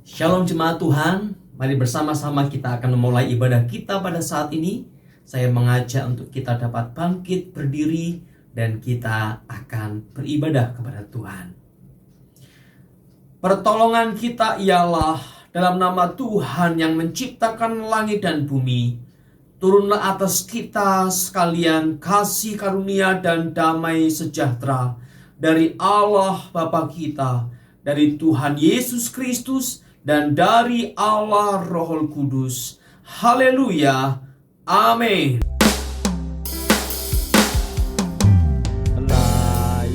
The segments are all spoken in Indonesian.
Shalom jemaat Tuhan, mari bersama-sama kita akan memulai ibadah kita pada saat ini. Saya mengajak untuk kita dapat bangkit berdiri dan kita akan beribadah kepada Tuhan. Pertolongan kita ialah dalam nama Tuhan yang menciptakan langit dan bumi. Turunlah atas kita sekalian kasih karunia dan damai sejahtera dari Allah Bapa kita, dari Tuhan Yesus Kristus, dan dari Allah Roh Kudus. Haleluya. Amin.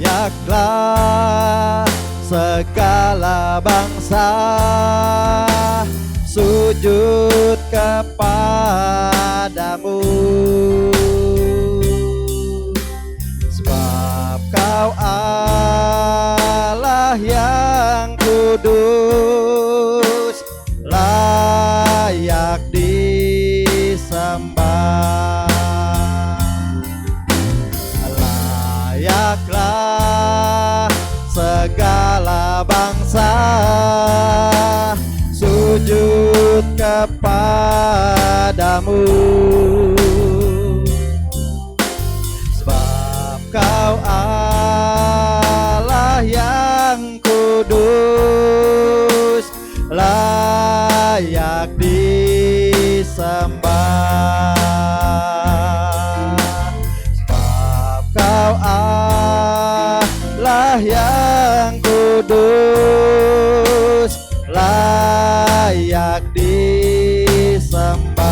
Layaklah segala bangsa sujud kepadamu, sebab Kau Allah yang kudus, layak disembah. Layaklah segala bangsa sujud kepadamu, sebab Kau Allah yang kudus, layak disembah. Sebab Kau Allah yang kudus, layak disembah.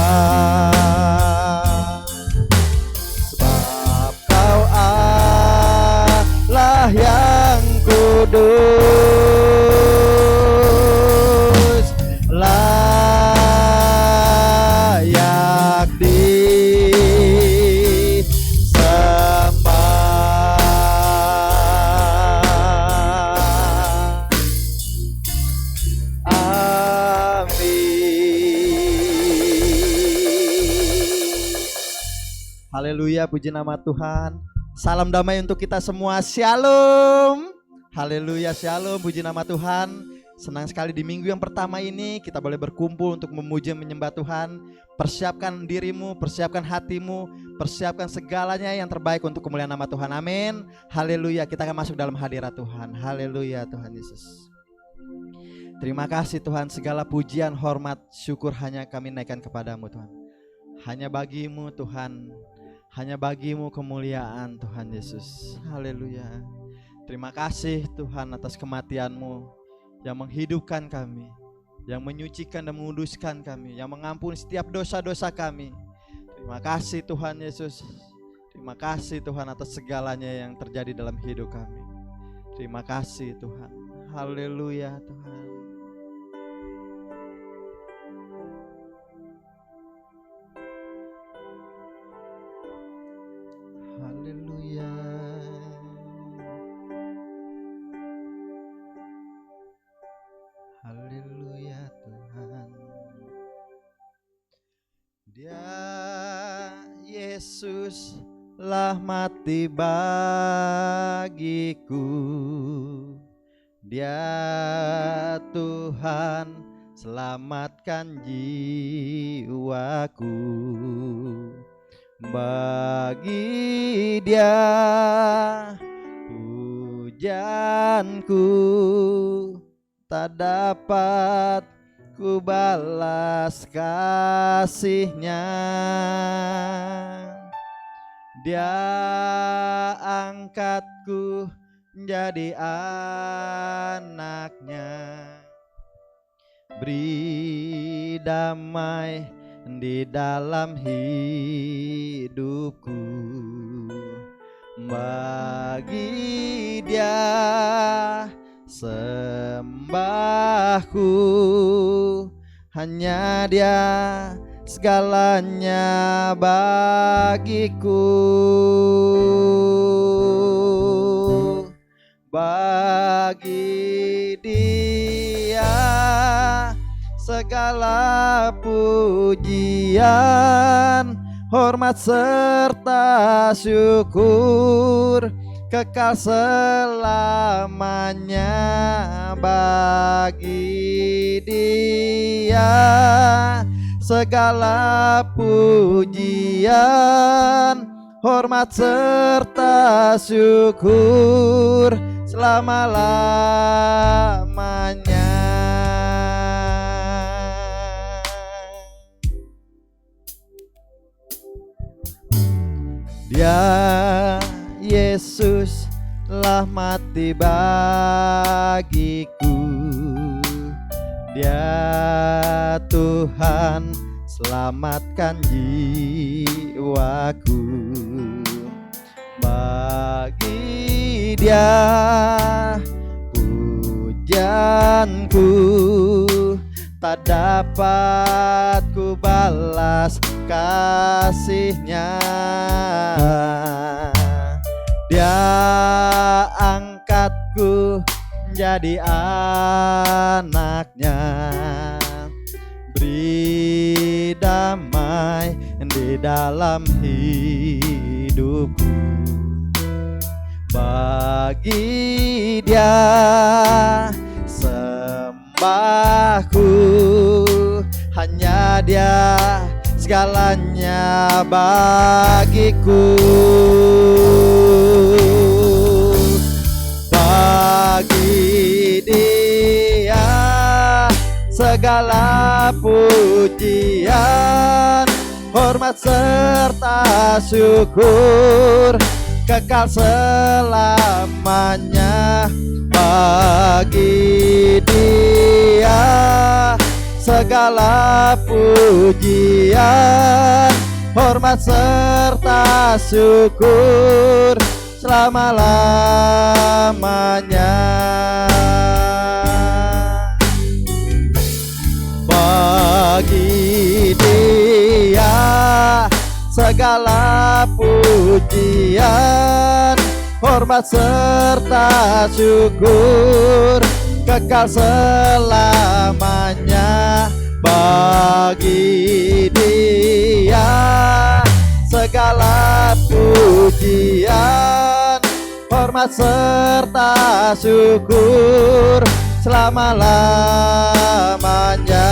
Sebab Kau Allah yang kudus, layak disembah. Haleluya, puji nama Tuhan. Salam damai untuk kita semua. Shalom. Haleluya, shalom, puji nama Tuhan. Senang sekali di minggu yang pertama ini kita boleh berkumpul untuk memuji menyembah Tuhan. Persiapkan dirimu, persiapkan hatimu, persiapkan segalanya yang terbaik untuk kemuliaan nama Tuhan. Amin. Haleluya, kita akan masuk dalam hadirat Tuhan. Haleluya, Tuhan Yesus. Terima kasih Tuhan, segala pujian, hormat, syukur hanya kami naikkan kepadamu Tuhan. Hanya bagimu Tuhan, hanya bagimu kemuliaan Tuhan Yesus. Haleluya. Terima kasih Tuhan atas kematian-Mu yang menghidupkan kami, yang menyucikan dan menguduskan kami, yang mengampuni setiap dosa-dosa kami. Terima kasih Tuhan Yesus. Terima kasih Tuhan atas segalanya yang terjadi dalam hidup kami. Terima kasih Tuhan. Haleluya Tuhan. Haleluya. Haleluya Tuhan. Dia Yesus lah mati bagiku. Dia Tuhan selamatkan jiwaku. Bagi Dia pujanku tak dapat ku balas kasih-Nya. Dia angkatku jadi anak-Nya. Beri damai di dalam hidupku. Bagi Dia sembahku, hanya Dia segalanya bagiku. Bagi Dia segala pujian, hormat serta syukur kekal selamanya bagi Dia segala pujian, hormat serta syukur selama-lamanya. Dia Yesus telah mati bagiku, Dia Tuhan selamatkan jiwaku. Bagi Dia pujianku tak dapat ku balas kasih-Nya. Dia angkatku jadi anak-Nya, beri damai di dalam hidupku. Bagi Dia sembahku, hanya Dia segalanya bagiku. Bagi Dia segala pujian, hormat serta syukur kekal selamanya. Bagi Dia segala pujian, hormat serta syukur selama-lamanya. Bagi Dia segala pujian, hormat serta syukur kekal selamanya. Bagi Dia segala pujian, hormat serta syukur selama-lamanya.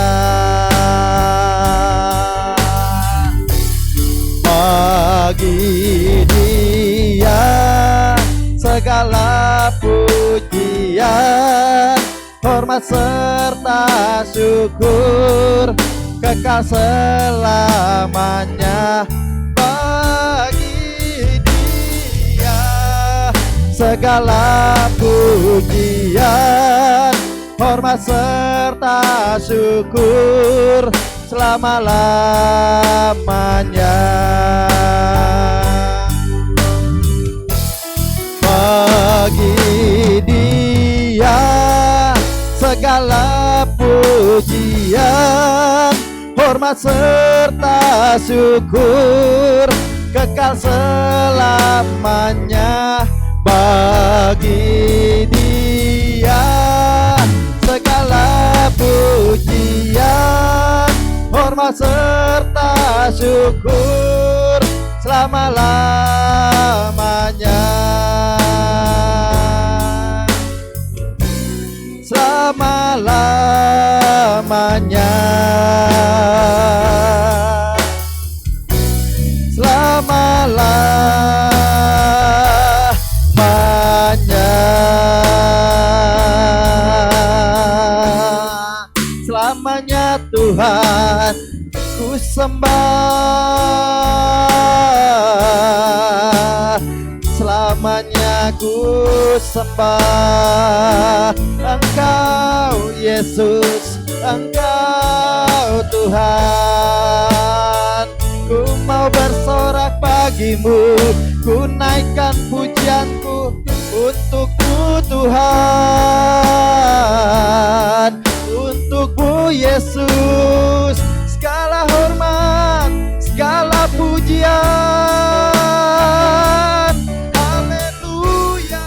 Bagi Dia segala pujian, hormat serta syukur kekal selamanya. Bagi Dia segala pujian, hormat serta syukur selama-lamanya. Bagi Dia segala pujian, hormat serta syukur kekal selamanya. Bagi Dia segala pujian, hormat serta syukur selama-lamanya. Selama-lamanya. Selama-lamanya. Selamanya Tuhan ku sembah, selamanya ku sembah Engkau Yesus, Engkau Tuhan. Ku mau bersorak bagimu, ku naikkan pujianku untukmu Tuhan, untukmu Yesus. Segala hormat, segala pujian, haleluya.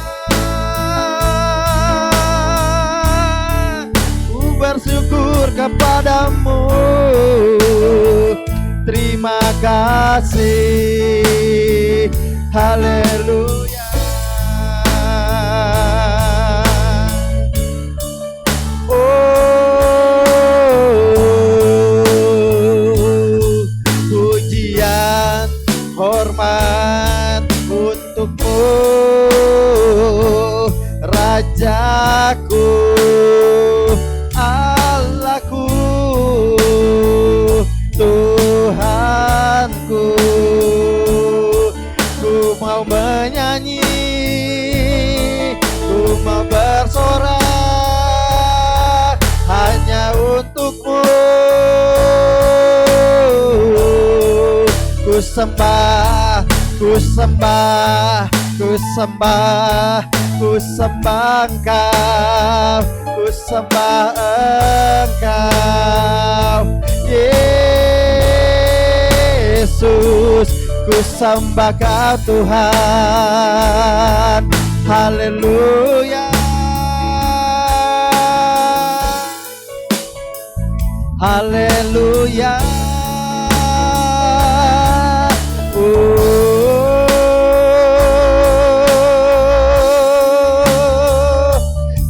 Ku bersyukur kepadamu, terima kasih, haleluya. sembah, ku sembah, ku sembah, ku sembah Engkau, ku sembah Engkau, Yesus, ku sembah Kau Tuhan. Haleluya, haleluya.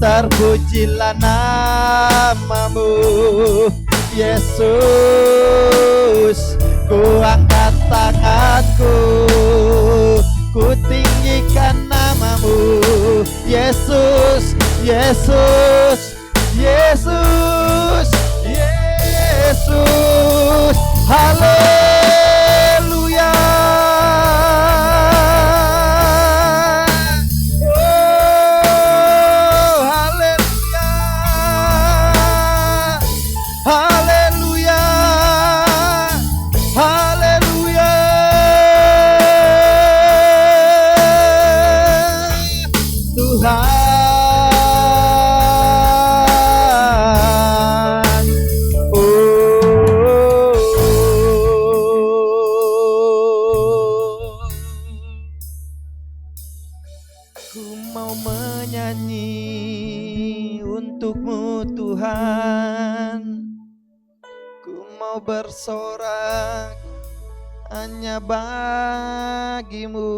Terpujilah namamu Yesus. Ku angkat tanganku, ku tinggikan namamu Yesus, Yesus, Yesus, Yesus. Haleluya. Oh, haleluya. Haleluya. Haleluya. Tuhan. Ku mau menyanyi untuk-Mu Tuhan, ku mau bersorak hanya bagi-Mu.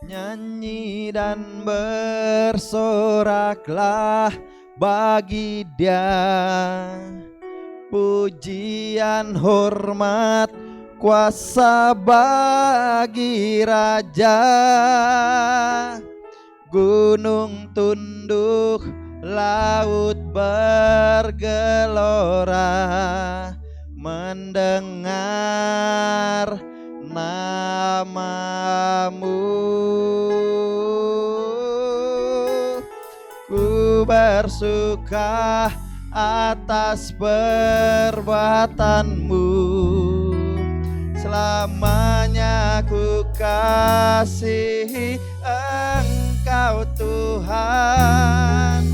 Nyanyi dan bersoraklah bagi Dia, pujian hormat kuasa bagi Raja. Gunung tunduk, laut bergelora mendengar namamu. Ku bersuka atas perbuatanmu, selamanya ku kasihi Engkau Tuhan.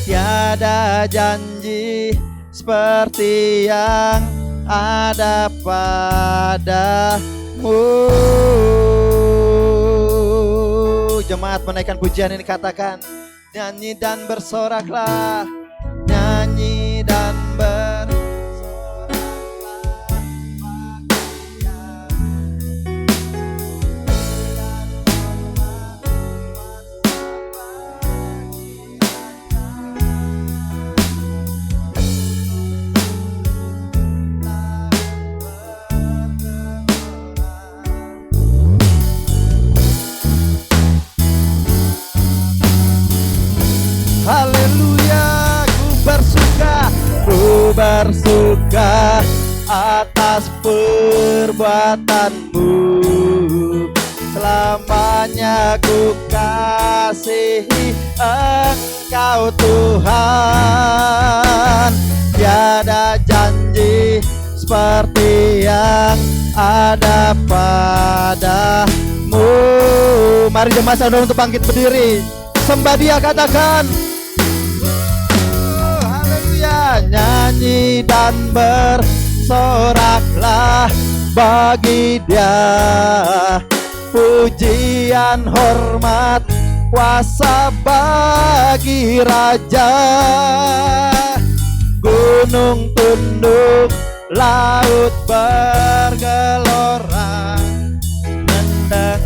Tiada janji seperti yang ada padamu. Jemaat menaikkan pujian ini, katakan, nyanyi dan bersoraklah, nyanyi dan bersoraklah. Haleluya, ku bersuka atas perbuatanmu, selamanya ku kasihi Engkau Tuhan. Tiada janji seperti yang ada padamu. Mari jemaat saudara untuk bangkit berdiri, sembah Dia, katakan, nyanyi dan bersoraklah bagi Dia, pujian hormat kuasa bagi Raja. Gunung tunduk, laut bergelora mendengar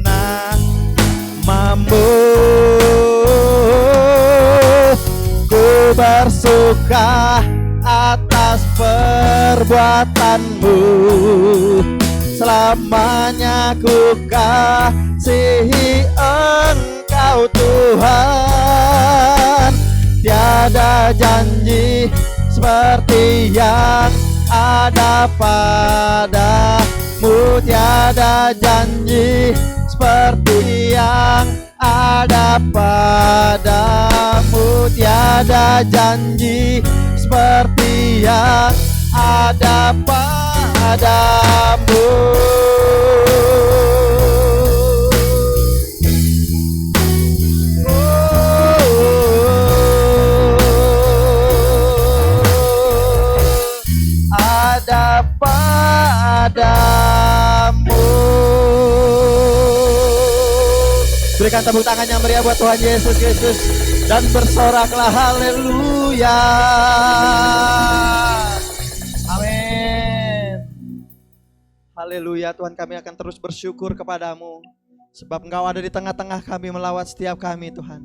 namamu. Bersuka atas perbuatanmu, selamanya ku kasihi Engkau Tuhan. Tiada janji seperti yang ada padamu, tiada janji seperti yang ada padamu, tiada janji seperti yang ada padamu. Ada padamu. Berikan tepuk tangan yang meriah buat Tuhan Yesus Kristus dan bersoraklah haleluya. Amin. Haleluya. Tuhan, kami akan terus bersyukur kepadamu sebab Engkau ada di tengah-tengah kami, melawat setiap kami Tuhan.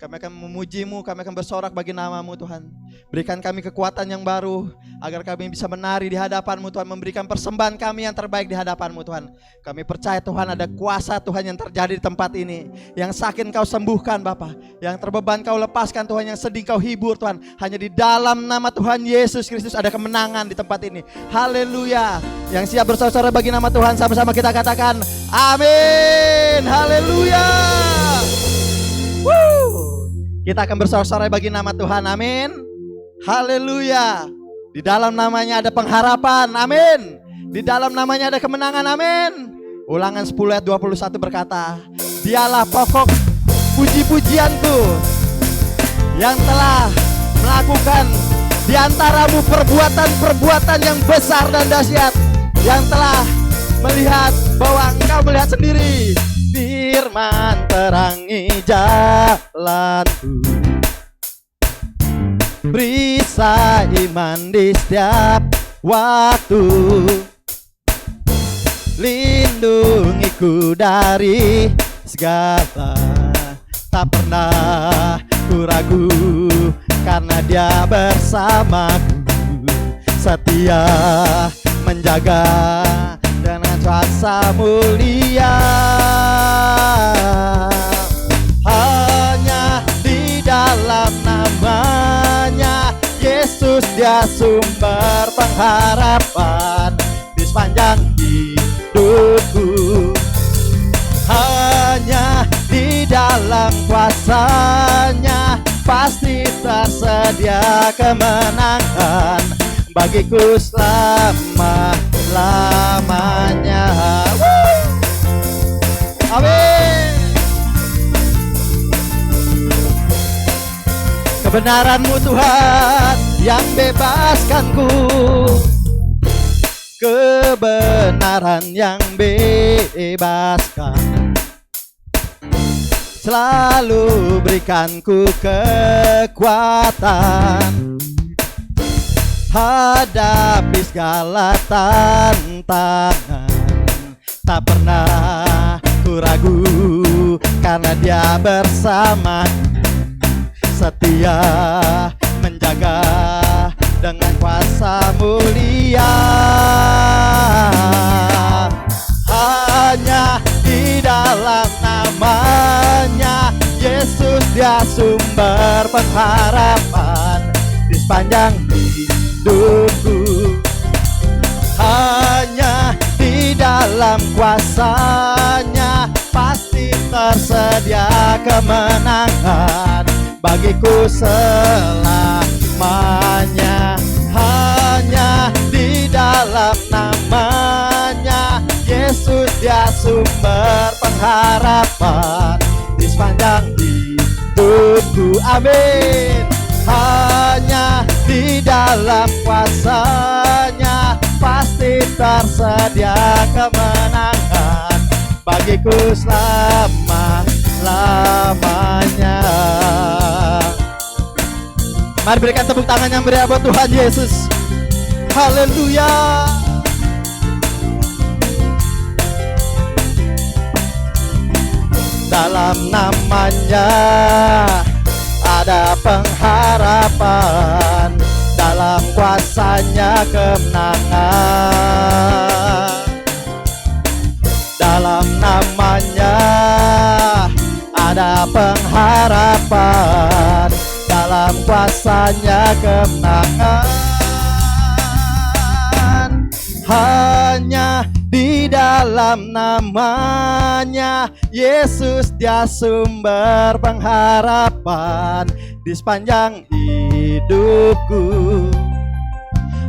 Kami akan memuji-Mu, kami akan bersorak bagi nama-Mu Tuhan. Berikan kami kekuatan yang baru agar kami bisa menari di hadapan-Mu Tuhan, memberikan persembahan kami yang terbaik di hadapan-Mu Tuhan. Kami percaya Tuhan ada kuasa Tuhan yang terjadi di tempat ini. Yang sakit Kau sembuhkan Bapa, yang terbeban Kau lepaskan Tuhan, yang sedih Kau hibur Tuhan. Hanya di dalam nama Tuhan Yesus Kristus ada kemenangan di tempat ini. Haleluya. Yang siap bersorak bagi nama Tuhan, sama-sama kita katakan amin. Haleluya. Kita akan bersorak-sorai bagi nama Tuhan, amin. Haleluya. Di dalam namanya ada pengharapan, amin. Di dalam namanya ada kemenangan, amin. Ulangan 10 ayat 21 berkata, Dialah pokok puji-pujianku yang telah melakukan di antaramu perbuatan-perbuatan yang besar dan dahsyat, yang telah melihat bahwa engkau melihat sendiri. Firman terangi jalanku, perisai iman di setiap waktu, lindungiku dari segala. Tak pernah ku ragu karena Dia bersamaku, setia menjaga dengan kuasa mulia. Hanya di dalam namanya Yesus, Dia sumber pengharapan di sepanjang hidupku. Hanya di dalam kuasa-Nya pasti tersedia kemenangan bagiku selama-lamanya. Amin. Kebenaran-Mu Tuhan yang bebaskanku, kebenaran yang bebaskan, selalu berikanku kekuatan hadapi segala tantangan. Tak pernah ku ragu karena Dia bersama, setia menjaga dengan kuasa mulia. Hanya di dalam namanya Yesus, Dia sumber pengharapan di sepanjang hidupku. Hanya di dalam kuasa-Nya pasti tersedia kemenangan bagiku selamanya. Hanya di dalam namanya Yesus, Dia sumber pengharapan di sepanjang hidupku. Amin. Hanya di dalam kuasa-Nya pasti tersedia kemenangan bagiku selama-lamanya. Mari berikan tepuk tangan yang meriah buat Tuhan Yesus. Haleluya. Dalam namanya ada pengharapan, dalam kuasa-Nya kemenangan. Dalam namanya ada pengharapan, dalam kuasa-Nya kemenangan. Hanya di dalam namanya Yesus, dia sumber pengharapan di sepanjang hidupku.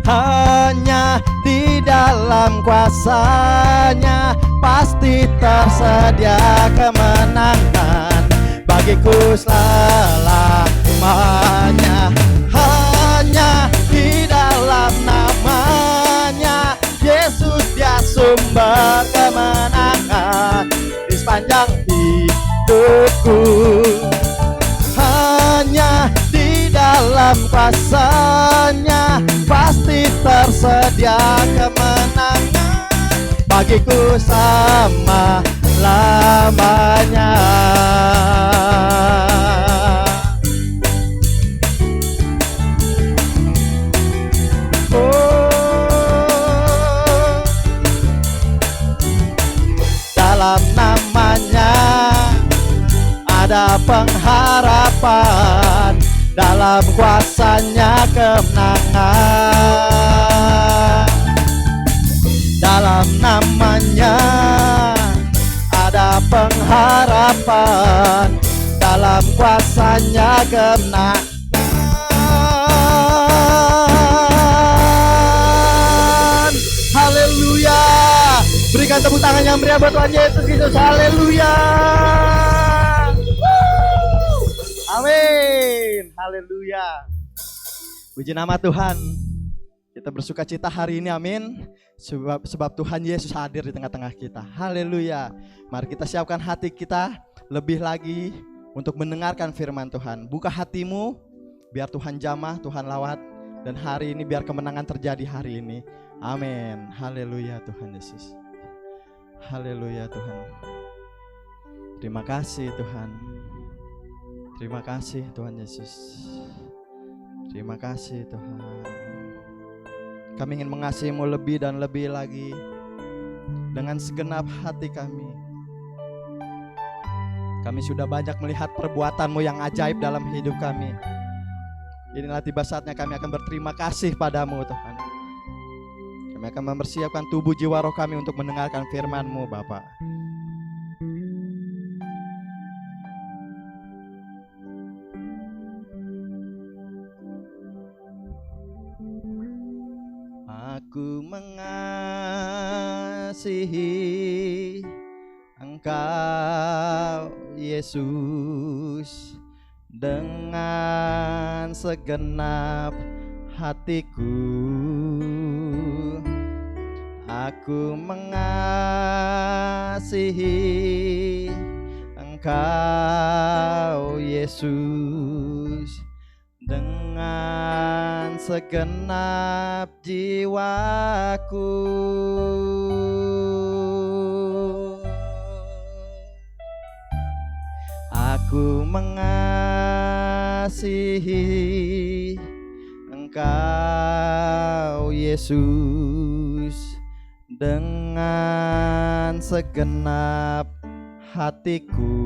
Hanya di dalam kuasa-Nya pasti tersedia kemenangan bagiku selamanya. Hanya di dalam namanya Yesus, dia sumber kemenangan di sepanjang hidupku. Hanya di dalam kuasa-Nya pasti tersedia kemenangan bagiku selama-lamanya. Dalam namanya ada pengharapan, dalam kuasa-Nya kemenangan. Dalam namanya ada pengharapan, dalam kuasa-Nya kemenangan. Haleluya. Berikan tepuk tangan yang meriah buat Tuhan Yesus Kristus. Haleluya. Amin. Haleluya. Puji nama Tuhan. Kita bersuka cita hari ini, amin. Sebab Tuhan Yesus hadir di tengah-tengah kita. Haleluya. Mari kita siapkan hati kita lebih lagi untuk mendengarkan firman Tuhan. Buka hatimu, biar Tuhan jamah, Tuhan lawat. Dan hari ini biar kemenangan terjadi hari ini. Amin. Haleluya Tuhan Yesus. Haleluya Tuhan. Terima kasih Tuhan. Terima kasih Tuhan Yesus. Terima kasih Tuhan. Kami ingin mengasihi-Mu lebih dan lebih lagi dengan segenap hati kami. Kami sudah banyak melihat perbuatan-Mu yang ajaib dalam hidup kami. Inilah tiba saatnya kami akan berterima kasih padamu Tuhan. Kami akan mempersiapkan tubuh jiwa roh kami untuk mendengarkan firman-Mu Bapa. Aku mengasihi Engkau Yesus dengan segenap hatiku. Aku mengasihi Engkau Yesus dengan segenap jiwaku. Aku mengasihi Engkau Yesus dengan segenap hatiku.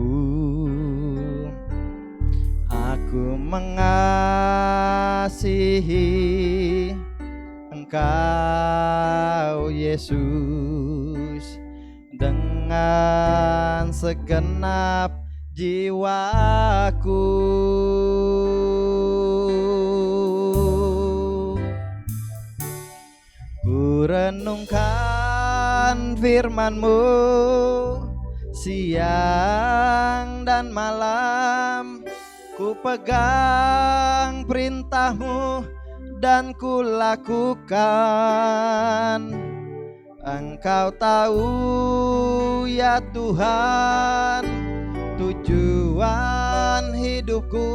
Aku mengasihi Engkau Yesus dengan segenap jiwaku. Ku renungkan firman-Mu siang dan malam. Ku pegang perintah-Mu dan ku lakukan. Engkau tahu ya Tuhan, tujuan hidupku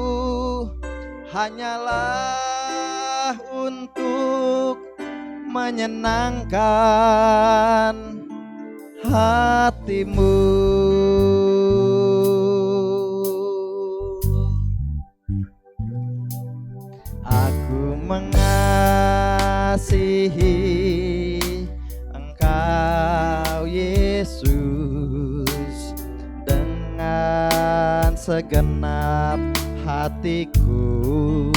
hanyalah untuk menyenangkan hati-Mu. Aku mengasihi Engkau Yesus dengan segenap hatiku.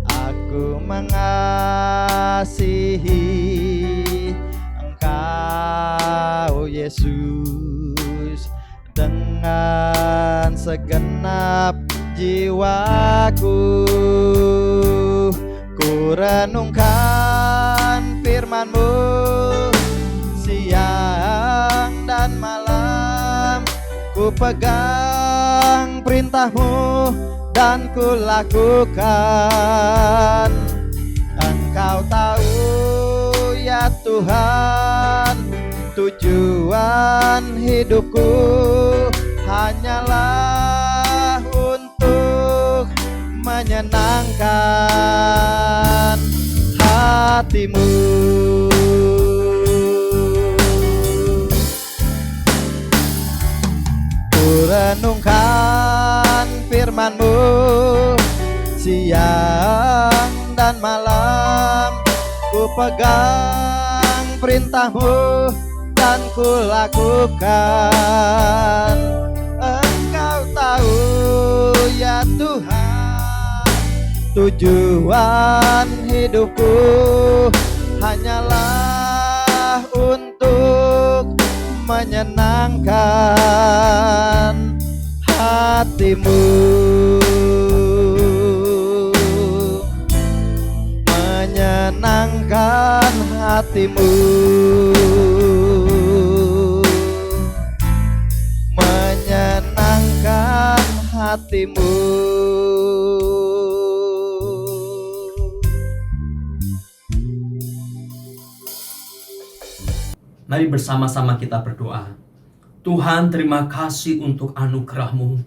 Aku mengasihi Engkau Yesus dengan segenap jiwaku. Ku renungkan firman-Mu siang dan malam, ku pegang perintah-Mu dan ku lakukan. Engkau tahu ya Tuhan, tujuan hidupku hanyalah untuk menyenangkan hati-Mu. Ku renungkan firman-Mu siang dan malam, ku pegang perintah-Mu dan ku lakukan. Engkau tahu ya Tuhan, tujuan hidupku hanyalah untuk menyenangkan hati-Mu. Menyenangkan hati-Mu, menyenangkan hati-Mu. Mari bersama-sama kita berdoa. Tuhan, terima kasih untuk anugerah-Mu.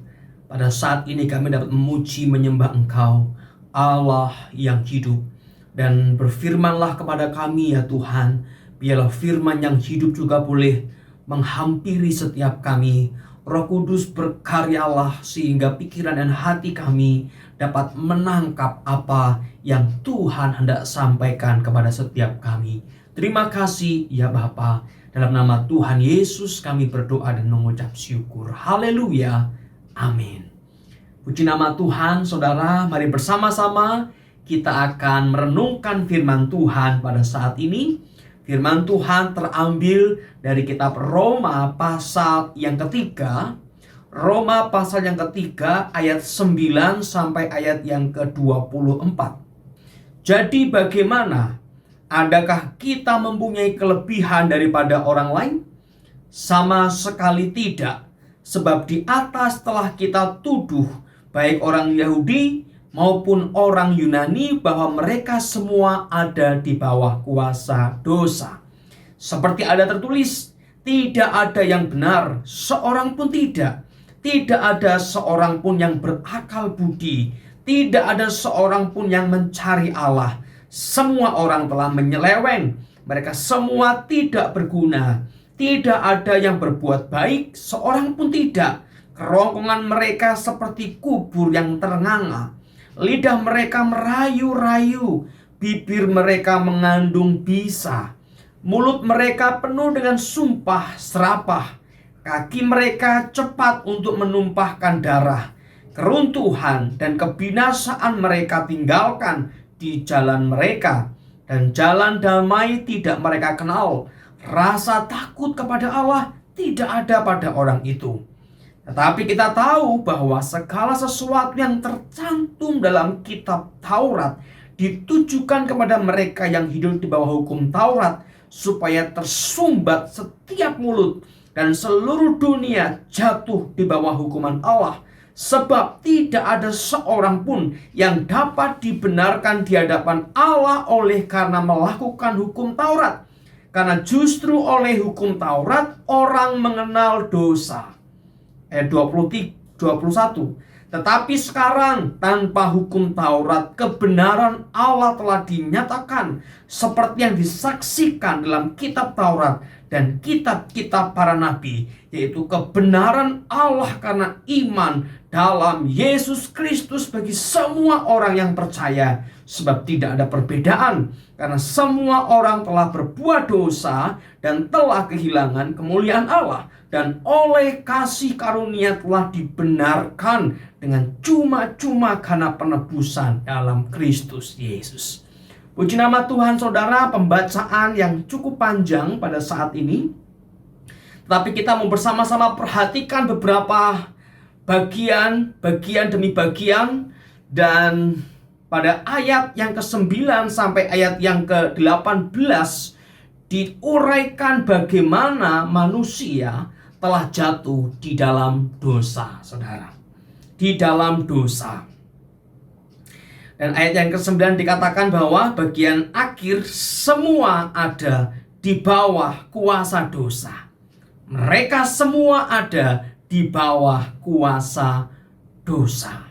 Pada saat ini kami dapat memuji menyembah Engkau, Allah yang hidup. Dan berfirmanlah kepada kami ya Tuhan, biarlah firman yang hidup juga boleh menghampiri setiap kami. Roh Kudus berkaryalah sehingga pikiran dan hati kami dapat menangkap apa yang Tuhan hendak sampaikan kepada setiap kami. Terima kasih ya Bapa. Dalam nama Tuhan Yesus kami berdoa dan mengucap syukur. Haleluya. Amin. Puji nama Tuhan, saudara. Mari bersama-sama kita akan merenungkan firman Tuhan pada saat ini. Firman Tuhan terambil dari kitab Roma pasal yang ketiga. Roma pasal yang ketiga ayat 9 sampai ayat yang ke-24. Jadi bagaimana? Adakah kita mempunyai kelebihan daripada orang lain? Sama sekali tidak. Sebab di atas telah kita tuduh baik orang Yahudi maupun orang Yunani bahwa mereka semua ada di bawah kuasa dosa. Seperti ada tertulis, tidak ada yang benar, seorang pun tidak. Tidak ada seorang pun yang berakal budi. Tidak ada seorang pun yang mencari Allah. Semua orang telah menyeleweng. Mereka semua tidak berguna. Tidak ada yang berbuat baik, seorang pun tidak. Kerongkongan mereka seperti kubur yang ternganga. Lidah mereka merayu-rayu. Bibir mereka mengandung bisa. Mulut mereka penuh dengan sumpah serapah. Kaki mereka cepat untuk menumpahkan darah. Keruntuhan dan kebinasaan mereka tinggalkan di jalan mereka, dan jalan damai tidak mereka kenal. Rasa takut kepada Allah tidak ada pada orang itu. Tetapi kita tahu bahwa segala sesuatu yang tercantum dalam kitab Taurat ditujukan kepada mereka yang hidup di bawah hukum Taurat, supaya tersumbat setiap mulut dan seluruh dunia jatuh di bawah hukuman Allah. Sebab tidak ada seorang pun yang dapat dibenarkan di hadapan Allah oleh karena melakukan hukum Taurat. Karena justru oleh hukum Taurat orang mengenal dosa. Ayat 21. Tetapi sekarang tanpa hukum Taurat kebenaran Allah telah dinyatakan, seperti yang disaksikan dalam kitab Taurat dan kitab-kitab para nabi, yaitu kebenaran Allah karena iman dalam Yesus Kristus bagi semua orang yang percaya. Sebab tidak ada perbedaan, karena semua orang telah berbuat dosa dan telah kehilangan kemuliaan Allah, dan oleh kasih karunia telah dibenarkan dengan cuma-cuma karena penebusan dalam Kristus Yesus. Puji nama Tuhan saudara, pembacaan yang cukup panjang pada saat ini. Tapi kita mau bersama-sama perhatikan beberapa bagian demi bagian. Dan pada ayat yang ke-9 sampai ayat yang ke-18 diuraikan bagaimana manusia telah jatuh di dalam dosa, saudara. Di dalam dosa. Dan ayat yang ke-9 dikatakan bahwa bagian akhir semua ada di bawah kuasa dosa. Mereka semua ada di bawah kuasa dosa.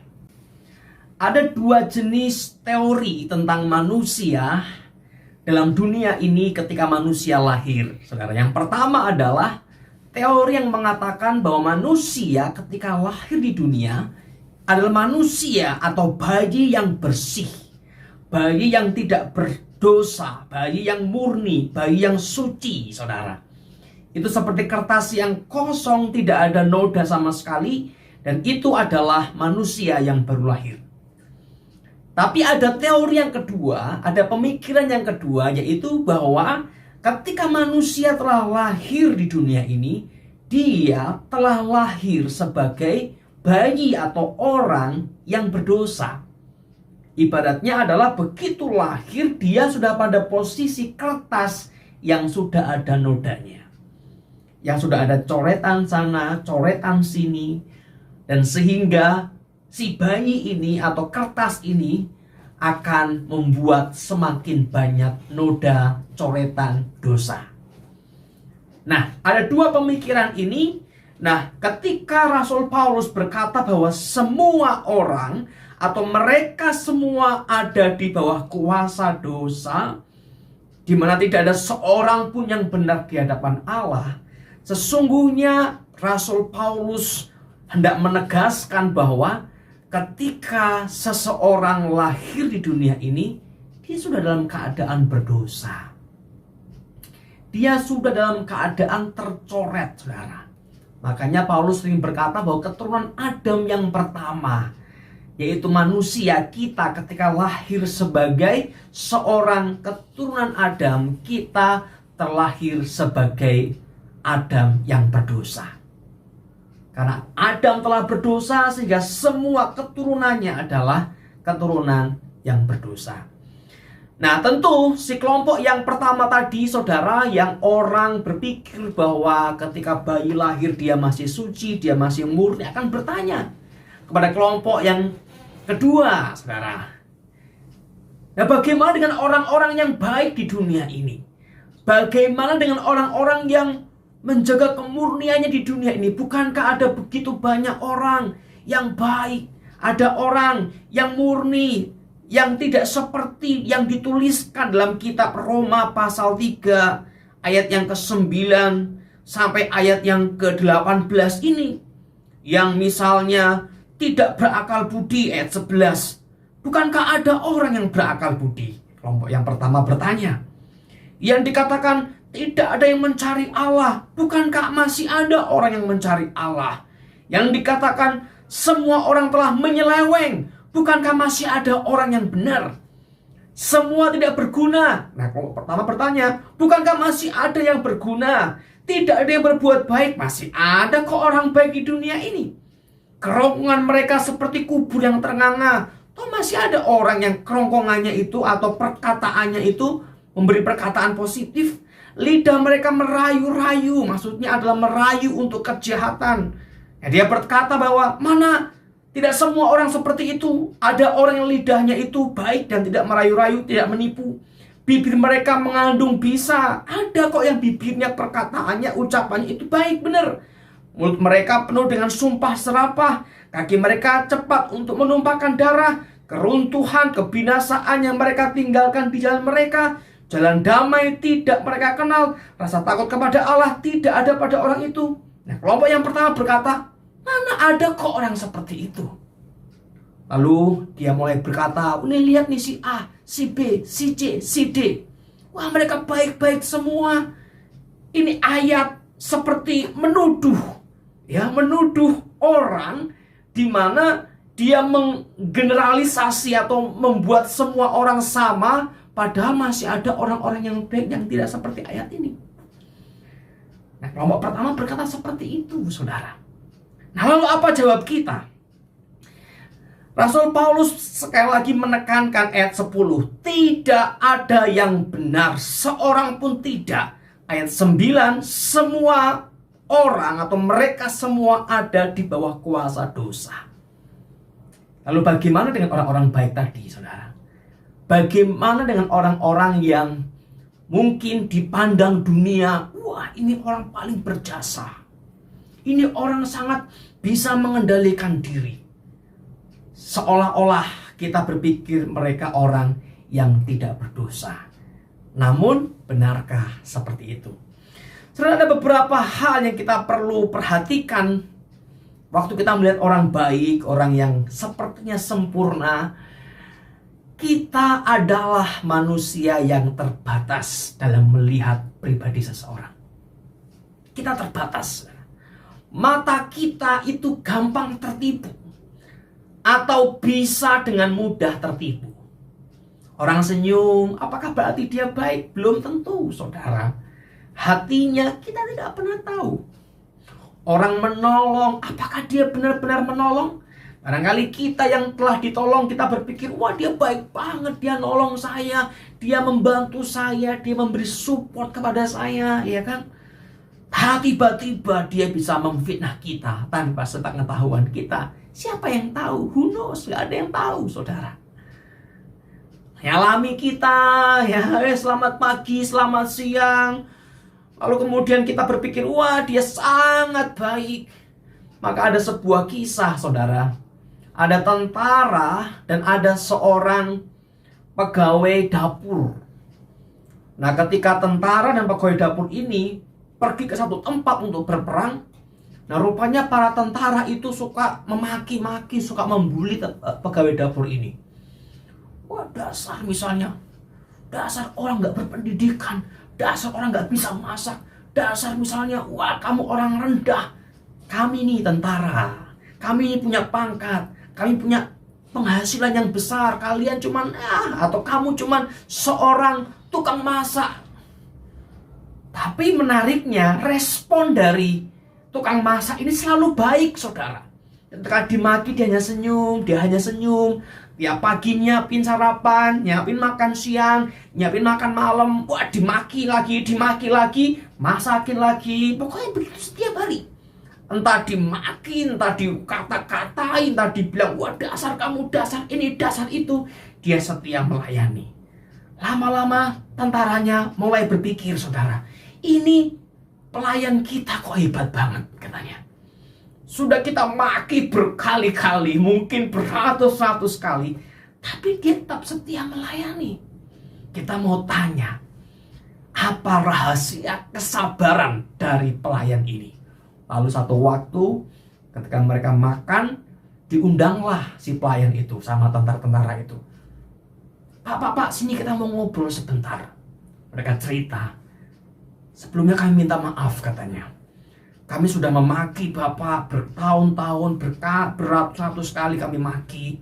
Ada dua jenis teori tentang manusia dalam dunia ini ketika manusia lahir, saudara. Yang pertama adalah teori yang mengatakan bahwa manusia ketika lahir di dunia adalah manusia atau bayi yang bersih, bayi yang tidak berdosa, bayi yang murni, bayi yang suci, saudara. Itu seperti kertas yang kosong, tidak ada noda sama sekali, dan itu adalah manusia yang baru lahir. Tapi ada teori yang kedua, ada pemikiran yang kedua, yaitu bahwa ketika manusia telah lahir di dunia ini, dia telah lahir sebagai bayi atau orang yang berdosa. Ibaratnya adalah begitu lahir dia sudah pada posisi kertas yang sudah ada nodanya, yang sudah ada coretan sana, coretan sini. Dan sehingga si bayi ini atau kertas ini akan membuat semakin banyak noda coretan dosa. Nah, ada dua pemikiran ini. Nah, ketika Rasul Paulus berkata bahwa semua orang atau mereka semua ada di bawah kuasa dosa, di mana tidak ada seorang pun yang benar di hadapan Allah, sesungguhnya Rasul Paulus hendak menegaskan bahwa ketika seseorang lahir di dunia ini, dia sudah dalam keadaan berdosa. Dia sudah dalam keadaan tercoret, saudara. Makanya Paulus sering berkata bahwa keturunan Adam yang pertama, yaitu manusia kita ketika lahir sebagai seorang keturunan Adam, kita terlahir sebagai Adam yang berdosa. Karena Adam telah berdosa sehingga semua keturunannya adalah keturunan yang berdosa. Nah, tentu si kelompok yang pertama tadi, saudara, yang orang berpikir bahwa ketika bayi lahir dia masih suci, dia masih murni, akan bertanya kepada kelompok yang kedua, saudara. Nah, bagaimana dengan orang-orang yang baik di dunia ini? Bagaimana dengan orang-orang yang menjaga kemurniannya di dunia ini? Bukankah ada begitu banyak orang yang baik? Ada orang yang murni, yang tidak seperti yang dituliskan dalam kitab Roma pasal 3 ayat yang ke-9 sampai ayat yang ke-18 ini. Yang misalnya tidak berakal budi ayat 11. Bukankah ada orang yang berakal budi? Kelompok yang pertama bertanya. Yang dikatakan tidak ada yang mencari Allah. Bukankah masih ada orang yang mencari Allah? Yang dikatakan semua orang telah menyeleweng. Bukankah masih ada orang yang benar? Semua tidak berguna. Nah, kelompok pertama bertanya, bukankah masih ada yang berguna? Tidak ada yang berbuat baik. Masih ada kok orang baik di dunia ini. Kerongkongan mereka seperti kubur yang ternganga. Toh masih ada orang yang kerongkongannya itu atau perkataannya itu memberi perkataan positif. Lidah mereka merayu-rayu. Maksudnya adalah merayu untuk kejahatan. Nah, dia berkata bahwa mana? Tidak semua orang seperti itu. Ada orang yang lidahnya itu baik dan tidak merayu-rayu, tidak menipu. Bibir mereka mengandung bisa. Ada kok yang bibirnya, perkataannya, ucapannya itu baik benar. Mulut mereka penuh dengan sumpah serapah. Kaki mereka cepat untuk menumpahkan darah. Keruntuhan, kebinasaan yang mereka tinggalkan di jalan mereka. Jalan damai tidak mereka kenal. Rasa takut kepada Allah tidak ada pada orang itu. Nah, kelompok yang pertama berkata, mana ada kok orang seperti itu? Lalu dia mulai berkata, ini lihat nih si A, si B, si C, si D. Wah, mereka baik-baik semua. Ini ayat seperti menuduh, ya, menuduh orang di mana dia menggeneralisasi atau membuat semua orang sama, Padahal masih ada orang-orang yang baik yang tidak seperti ayat ini. Nah, kelompok pertama berkata seperti itu, saudara. Nah, lalu apa jawab kita? Rasul Paulus sekali lagi menekankan ayat 10. Tidak ada yang benar, seorang pun tidak. Ayat 9, semua orang atau mereka semua ada di bawah kuasa dosa. Lalu bagaimana dengan orang-orang baik tadi, saudara? Bagaimana dengan orang-orang yang mungkin dipandang dunia, wah ini orang paling berjasa. Ini orang sangat bisa mengendalikan diri. Seolah-olah kita berpikir mereka orang yang tidak berdosa. Namun, benarkah seperti itu? Saudara, ada beberapa hal yang kita perlu perhatikan waktu kita melihat orang baik, orang yang sepertinya sempurna. Kita adalah manusia yang terbatas dalam melihat pribadi seseorang. Kita terbatas. Mata kita itu gampang tertipu, atau bisa dengan mudah tertipu. Orang senyum, apakah berarti dia baik? Belum tentu, saudara. Hatinya kita tidak pernah tahu. Orang menolong, apakah dia benar-benar menolong? Barangkali kita yang telah ditolong, kita berpikir, wah dia baik banget, dia nolong saya, dia membantu saya, dia memberi support kepada saya, ya kan? Tiba-tiba dia bisa memfitnah kita tanpa sepengetahuan kita. Siapa yang tahu? Who knows? Gak ada yang tahu, saudara. Alami kita, ya selamat pagi, selamat siang. Lalu kemudian kita berpikir, wah dia sangat baik. Maka ada sebuah kisah, saudara. Ada tentara dan ada seorang pegawai dapur. Nah, ketika tentara dan pegawai dapur ini pergi ke satu tempat untuk berperang, nah rupanya para tentara itu suka memaki-maki, suka membuli pegawai dapur ini. Wah dasar misalnya, dasar orang gak berpendidikan, dasar orang gak bisa masak, dasar misalnya, wah kamu orang rendah. Kami nih tentara, kami ini punya pangkat, kami punya penghasilan yang besar, kalian cuman atau kamu cuman seorang tukang masak. Tapi menariknya respon dari tukang masak ini selalu baik, saudara. Ketika dimaki dia hanya senyum, Tiap pagi nyiapin sarapan, nyiapin makan siang, nyiapin makan malam. Wah dimaki lagi, masakin lagi. Pokoknya begitu setiap hari. Entah dimaki, entah dikata-katain, entah dibilang, wah dasar kamu, dasar ini, dasar itu. Dia setia melayani. Lama-lama tentaranya mulai berpikir, saudara, ini pelayan kita kok hebat banget, katanya. Sudah kita maki berkali-kali, mungkin beratus-ratus kali, tapi dia tetap setia melayani. Kita mau tanya, apa rahasia kesabaran dari pelayan ini? Lalu satu waktu, ketika mereka makan, diundanglah si pelayan itu sama tentara-tentara itu. Pak, sini kita mau ngobrol sebentar. Mereka cerita, sebelumnya kami minta maaf, katanya. Kami sudah memaki Bapak bertahun-tahun, beratus-ratus kali kami maki.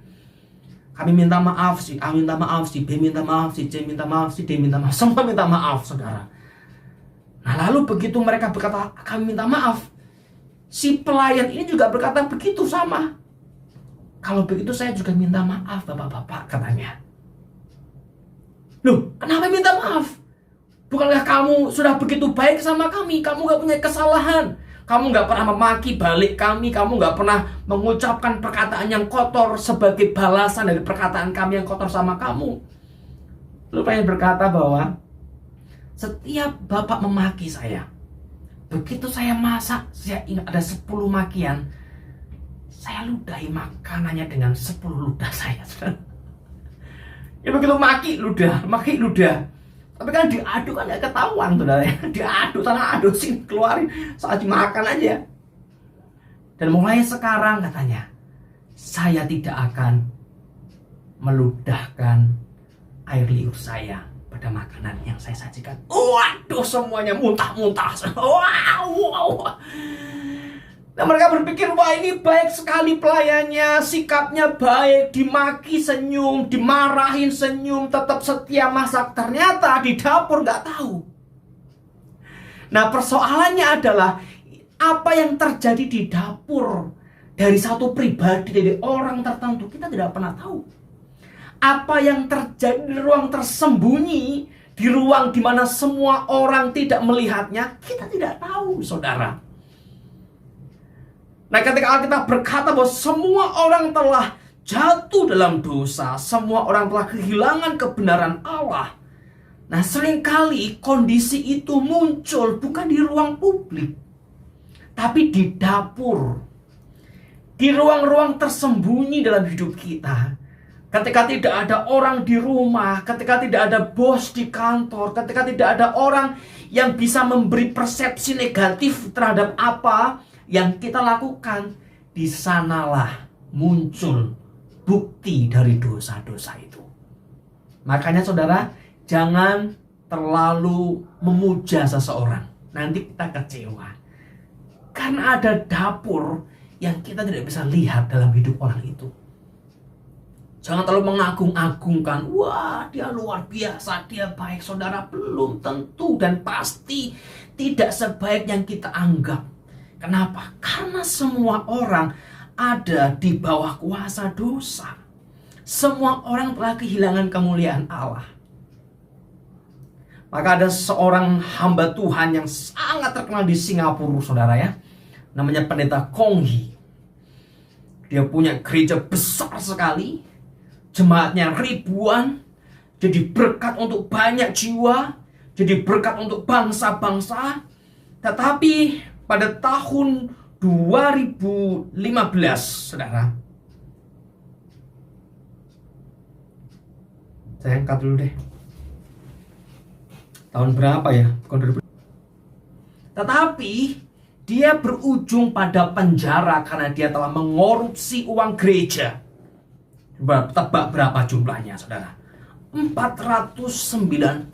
Kami minta maaf, si A minta maaf, si B minta maaf, si C minta maaf, si D minta maaf. Semua minta maaf, saudara. Nah lalu begitu mereka berkata, kami minta maaf, si pelayan ini juga berkata begitu sama. Kalau begitu saya juga minta maaf Bapak-bapak, katanya. Loh, kenapa minta maaf? Bukankah kamu sudah begitu baik sama kami? Kamu gak punya kesalahan. Kamu gak pernah memaki balik kami. Kamu gak pernah mengucapkan perkataan yang kotor sebagai balasan dari perkataan kami yang kotor sama kamu. Lu pengen berkata bahwa setiap Bapak memaki saya, begitu saya masak, saya ingat ada 10 makian, saya ludahi makanannya dengan 10 ludah saya. Ya begitu maki ludah. Tapi kan diaduk kan gak ketahuan, saudara. Diaduk sana adusin, keluarin saat dimakan aja. Dan mulai sekarang katanya, saya tidak akan meludahkan air liur saya pada makanan yang saya sajikan. Waduh, semuanya muntah-muntah. Wow. Nah, mereka berpikir, wah ini baik sekali pelayannya, sikapnya baik, dimaki senyum, dimarahin senyum, tetap setia masak. Ternyata di dapur nggak tahu. Nah, persoalannya adalah apa yang terjadi di dapur dari satu pribadi, dari orang tertentu, kita tidak pernah tahu. Apa yang terjadi di ruang tersembunyi, di ruang di mana semua orang tidak melihatnya, kita tidak tahu, saudara. Nah, ketika Alkitab berkata bahwa semua orang telah jatuh dalam dosa, semua orang telah kehilangan kebenaran Allah. Nah, seringkali kondisi itu muncul bukan di ruang publik, tapi di dapur, di ruang-ruang tersembunyi dalam hidup kita. Ketika tidak ada orang di rumah, ketika tidak ada bos di kantor, ketika tidak ada orang yang bisa memberi persepsi negatif terhadap apa yang kita lakukan, di sanalah muncul bukti dari dosa-dosa itu. Makanya saudara, jangan terlalu memuja seseorang, nanti kita kecewa. Karena ada dapur yang kita tidak bisa lihat dalam hidup orang itu. Jangan terlalu mengagung-agungkan, wah dia luar biasa, dia baik. Saudara, belum tentu dan pasti tidak sebaik yang kita anggap. Kenapa? Karena semua orang ada di bawah kuasa dosa. Semua orang telah kehilangan kemuliaan Allah. Maka ada seorang hamba Tuhan yang sangat terkenal di Singapura, saudara ya. Namanya Pendeta Kong Hee. Dia punya gereja besar sekali. Jemaatnya ribuan. Jadi berkat untuk banyak jiwa. Jadi berkat untuk bangsa-bangsa. Tetapi pada tahun 2015, saudara. Saya angkat dulu deh. Tahun berapa ya? Bukan 2000. Tetapi dia berujung pada penjara karena dia telah mengorupsi uang gereja. Tebak berapa jumlahnya, saudara? 495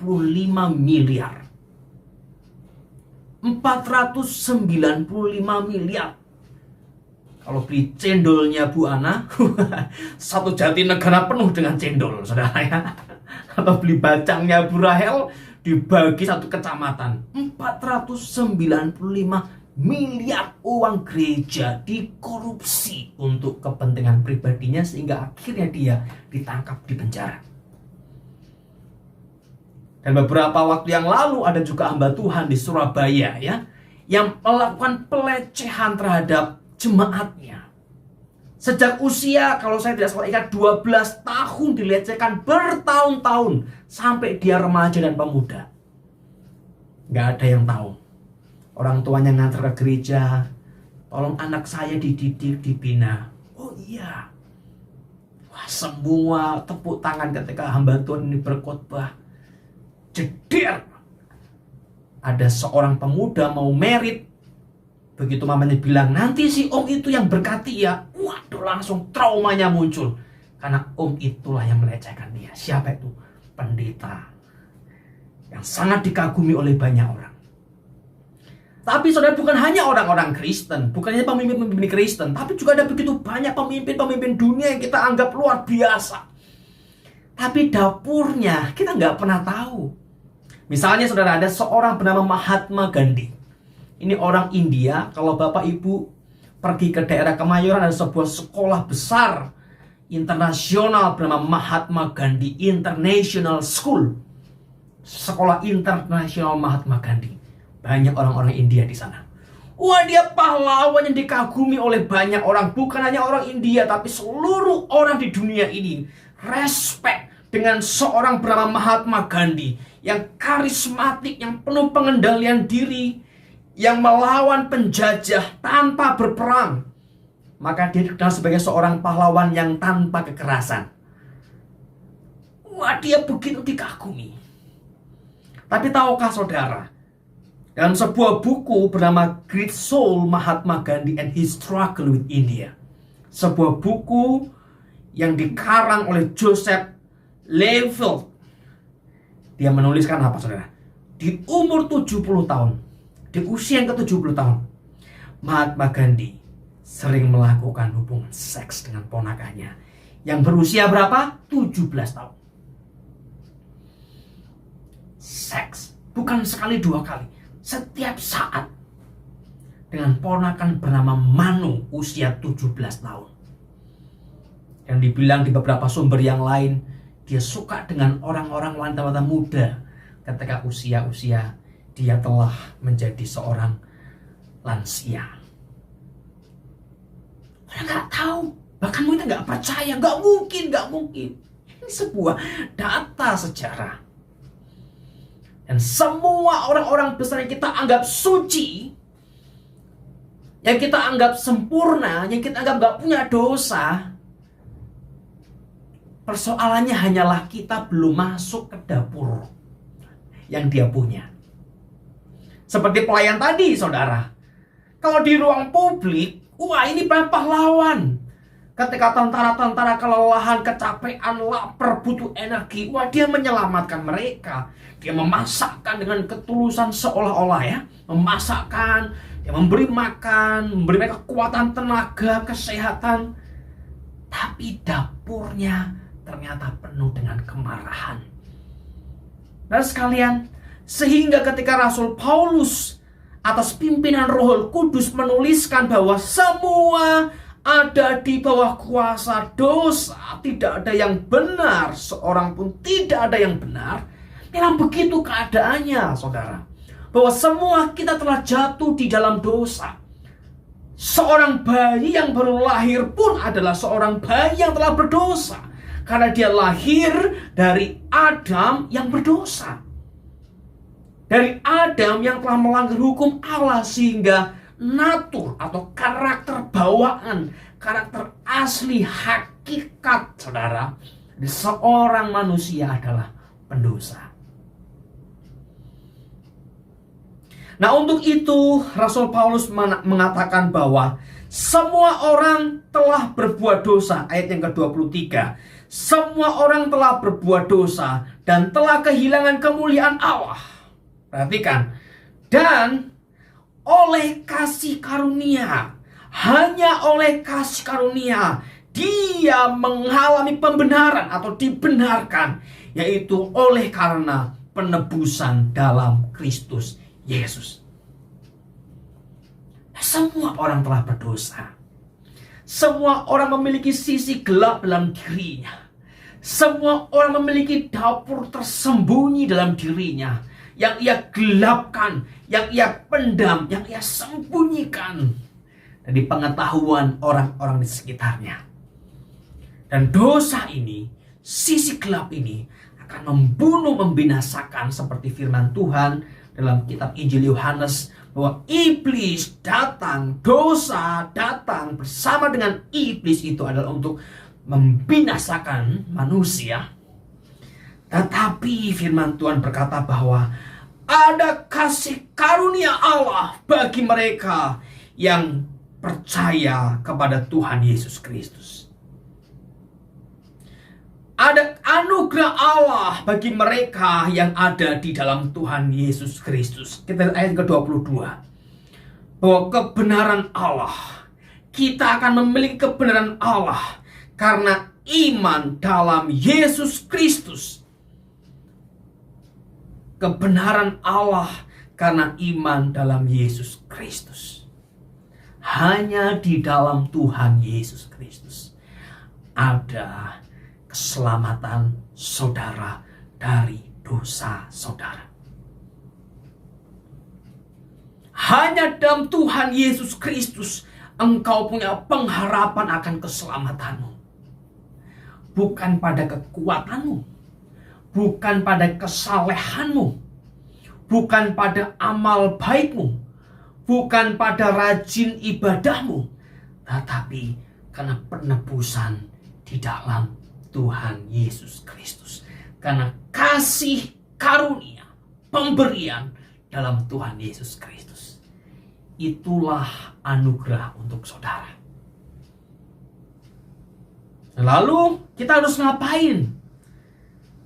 miliar. 495 miliar. Kalau beli cendolnya Bu Ana, satu Jatinegara penuh dengan cendol, saudara ya. Atau beli bacangnya Bu Rahel, dibagi satu kecamatan. 495 miliar uang gereja dikorupsi untuk kepentingan pribadinya, sehingga akhirnya dia ditangkap di penjara. Dan beberapa waktu yang lalu ada juga hamba Tuhan di Surabaya ya, yang melakukan pelecehan terhadap jemaatnya. Sejak usia, kalau saya tidak salah ingat, 12 tahun dilecehkan bertahun-tahun sampai dia remaja dan pemuda. Gak ada yang tahu. Orang tuanya ngantar ke gereja, tolong anak saya dididik, dibina. Oh iya. Wah, semua tepuk tangan ketika hamba Tuhan ini berkhotbah. Jeder. Ada seorang pemuda mau merit. Begitu mamanya bilang, nanti si om itu yang berkati ya. Waduh, langsung traumanya muncul. Karena om itulah yang melecehkan dia. Siapa itu? Pendeta. Yang sangat dikagumi oleh banyak orang. Tapi saudara, bukan hanya orang-orang Kristen, bukan hanya pemimpin-pemimpin Kristen, tapi juga ada begitu banyak pemimpin-pemimpin dunia yang kita anggap luar biasa. Tapi dapurnya kita nggak pernah tahu. Misalnya saudara, ada seorang bernama Mahatma Gandhi. Ini orang India. Kalau Bapak Ibu pergi ke daerah Kemayoran, ada sebuah sekolah besar internasional bernama Mahatma Gandhi International School. Sekolah internasional Mahatma Gandhi. Banyak orang-orang India di sana. Wah, dia pahlawan yang dikagumi oleh banyak orang. Bukan hanya orang India, tapi seluruh orang di dunia ini respect dengan seorang bernama Mahatma Gandhi, yang karismatik, yang penuh pengendalian diri, yang melawan penjajah tanpa berperang. Maka dia dikenal sebagai seorang pahlawan yang tanpa kekerasan. Wah, dia begitu dikagumi. Tapi tahukah saudara, dalam sebuah buku bernama Great Soul, Mahatma Gandhi and His Struggle with India, sebuah buku yang dikarang oleh Joseph Leopold, dia menuliskan apa saudara? Di umur 70 tahun, di usia yang ke-70 tahun, Mahatma Gandhi sering melakukan hubungan seks dengan ponakannya yang berusia berapa? 17 tahun. Seks bukan sekali dua kali, setiap saat dengan ponakan bernama Manu usia 17 tahun. Yang dibilang di beberapa sumber yang lain, dia suka dengan orang-orang wanita-wanita muda ketika usia-usia dia telah menjadi seorang lansia. Orang nggak tahu, bahkan mungkin nggak percaya, nggak mungkin. Ini sebuah data sejarah. Dan semua orang-orang besar yang kita anggap suci, yang kita anggap sempurna, yang kita anggap nggak punya dosa, persoalannya hanyalah kita belum masuk ke dapur yang dia punya. Seperti pelayan tadi, saudara. Kalau di ruang publik, wah ini pahlawan. Ketika tentara-tentara kelelahan, kecapean, lapar, butuh energi, wah dia menyelamatkan mereka. Dia memasakkan dengan ketulusan seolah-olah ya. Memasakkan, dia memberi makan, memberi mereka kekuatan, tenaga, kesehatan. Tapi dapurnya ternyata penuh dengan kemarahan. Dan sekalian, sehingga ketika Rasul Paulus atas pimpinan Roh Kudus menuliskan bahwa semua ada di bawah kuasa dosa, tidak ada yang benar, seorang pun tidak ada yang benar. Memang begitu keadaannya, saudara. Bahwa semua kita telah jatuh di dalam dosa. Seorang bayi yang baru lahir pun adalah seorang bayi yang telah berdosa. Karena dia lahir dari Adam yang berdosa. Dari Adam yang telah melanggar hukum Allah, sehingga natur atau karakter bawaan, karakter asli hakikat, saudara, di seorang manusia adalah pendosa. Nah, untuk itu Rasul Paulus mengatakan bahwa semua orang telah berbuat dosa. Ayat yang ke-23. Semua orang telah berbuat dosa dan telah kehilangan kemuliaan Allah. Perhatikan. Dan oleh kasih karunia, hanya oleh kasih karunia, dia mengalami pembenaran atau dibenarkan, yaitu oleh karena penebusan dalam Kristus Yesus. Semua orang telah berdosa. Semua orang memiliki sisi gelap dalam dirinya. Semua orang memiliki dapur tersembunyi dalam dirinya, yang ia gelapkan, yang ia pendam, yang ia sembunyikan dari pengetahuan orang-orang di sekitarnya. Dan dosa ini, sisi gelap ini akan membunuh, membinasakan, seperti firman Tuhan dalam kitab Injil Yohanes, bahwa iblis datang, dosa datang bersama dengan iblis itu adalah untuk membinasakan manusia. Tetapi firman Tuhan berkata bahwa ada kasih karunia Allah bagi mereka yang percaya kepada Tuhan Yesus Kristus. Ada anugerah Allah bagi mereka yang ada di dalam Tuhan Yesus Kristus. Kita lihat ayat ke-22. Bahwa kebenaran Allah, kita akan memiliki kebenaran Allah karena iman dalam Yesus Kristus. Kebenaran Allah karena iman dalam Yesus Kristus. Hanya di dalam Tuhan Yesus Kristus ada keselamatan saudara dari dosa saudara. Hanya dalam Tuhan Yesus Kristus engkau punya pengharapan akan keselamatanmu. Bukan pada kekuatanmu, bukan pada kesalehanmu, bukan pada amal baikmu, bukan pada rajin ibadahmu, tetapi karena penebusan di dalam Tuhan Yesus Kristus. Karena kasih karunia, pemberian dalam Tuhan Yesus Kristus. Itulah anugerah untuk saudara. Lalu kita harus ngapain?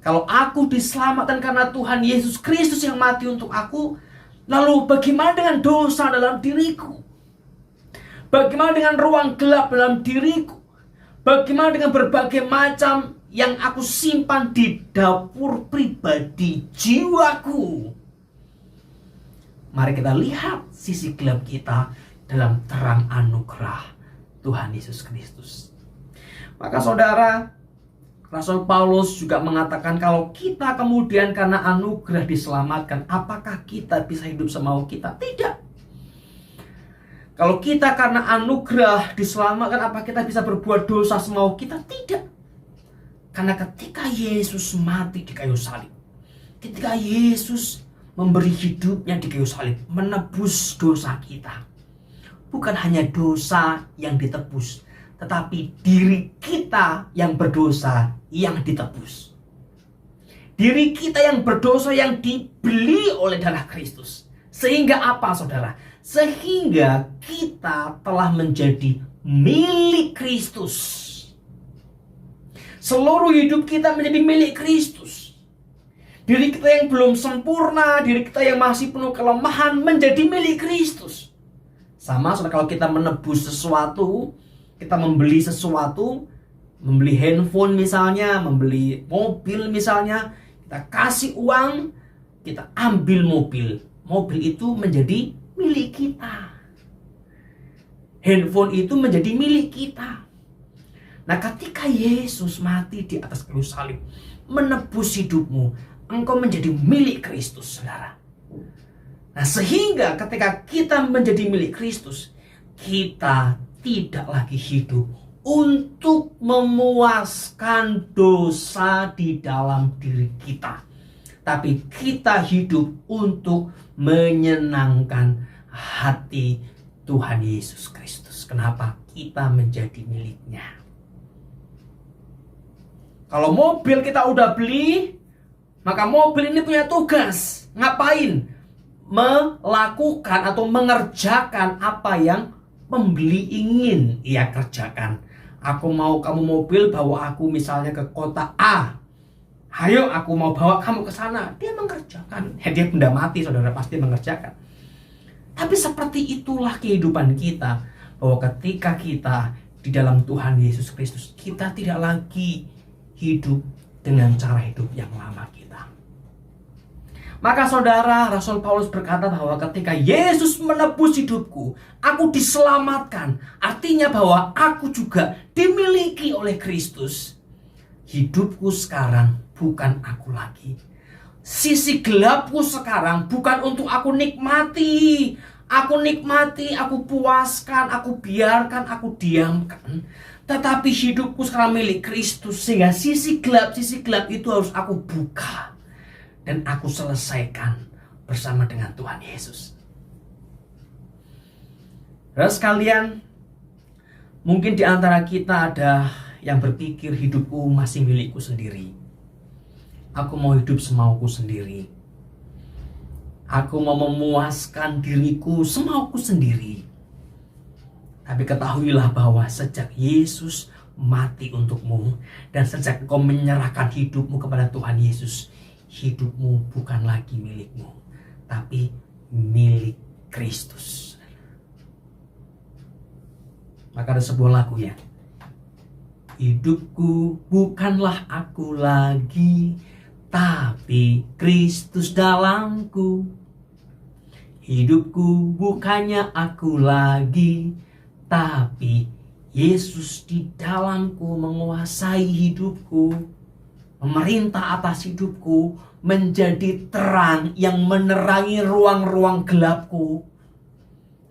Kalau aku diselamatkan karena Tuhan Yesus Kristus yang mati untuk aku, lalu bagaimana dengan dosa dalam diriku? Bagaimana dengan ruang gelap dalam diriku? Bagaimana dengan berbagai macam yang aku simpan di dapur pribadi jiwaku? Mari kita lihat sisi gelap kita dalam terang anugerah Tuhan Yesus Kristus. Maka saudara, Rasul Paulus juga mengatakan kalau kita kemudian karena anugerah diselamatkan, apakah kita bisa hidup semau kita? Tidak. Kalau kita karena anugerah diselamatkan, apa kita bisa berbuat dosa semau kita? Tidak. Karena ketika Yesus mati di kayu salib, ketika Yesus memberi hidupnya di kayu salib, menebus dosa kita, bukan hanya dosa yang ditebus, tetapi diri kita yang berdosa yang ditebus. Diri kita yang berdosa yang dibeli oleh darah Kristus. Sehingga apa saudara? Sehingga kita telah menjadi milik Kristus. Seluruh hidup kita menjadi milik Kristus. Diri kita yang belum sempurna, diri kita yang masih penuh kelemahan menjadi milik Kristus. Sama saudara, kalau kita menebus sesuatu, kita membeli sesuatu, membeli handphone misalnya, membeli mobil misalnya, kita kasih uang, kita ambil mobil. Mobil itu menjadi milik kita. Handphone itu menjadi milik kita. Nah, ketika Yesus mati di atas kayu salib, menebus hidupmu, engkau menjadi milik Kristus, saudara. Nah, sehingga ketika kita menjadi milik Kristus, kita tidak lagi hidup untuk memuaskan dosa di dalam diri kita, tapi kita hidup untuk menyenangkan hati Tuhan Yesus Kristus. Kenapa? Kita menjadi miliknya. Kalau mobil kita udah beli, maka mobil ini punya tugas. Ngapain? Melakukan atau mengerjakan apa yang pembeli ingin ia kerjakan. Aku mau kamu mobil bawa aku misalnya ke kota A. Ayo, aku mau bawa kamu ke sana. Dia mengerjakan. Dia benda mati, saudara, pasti mengerjakan. Tapi seperti itulah kehidupan kita, bahwa ketika kita di dalam Tuhan Yesus Kristus, kita tidak lagi hidup dengan cara hidup yang lama kita. Maka saudara, Rasul Paulus berkata bahwa ketika Yesus menebus hidupku, aku diselamatkan. Artinya bahwa aku juga dimiliki oleh Kristus. Hidupku sekarang bukan aku lagi. Sisi gelapku sekarang bukan untuk aku nikmati. Aku nikmati, aku puaskan, aku biarkan, aku diamkan. Tetapi hidupku sekarang milik Kristus. Sehingga sisi gelap itu harus aku buka. Dan aku selesaikan bersama dengan Tuhan Yesus. Saudara sekalian, mungkin di antara kita ada yang berpikir hidupku masih milikku sendiri. Aku mau hidup semauku sendiri. Aku mau memuaskan diriku semauku sendiri. Tapi ketahuilah bahwa sejak Yesus mati untukmu, dan sejak kau menyerahkan hidupmu kepada Tuhan Yesus, hidupmu bukan lagi milikmu, tapi milik Kristus. Maka ada sebuah lagu ya. Hidupku bukanlah aku lagi, tapi Kristus dalamku. Hidupku bukannya aku lagi, tapi Yesus di dalamku menguasai hidupku, memerintah atas hidupku, menjadi terang yang menerangi ruang-ruang gelapku.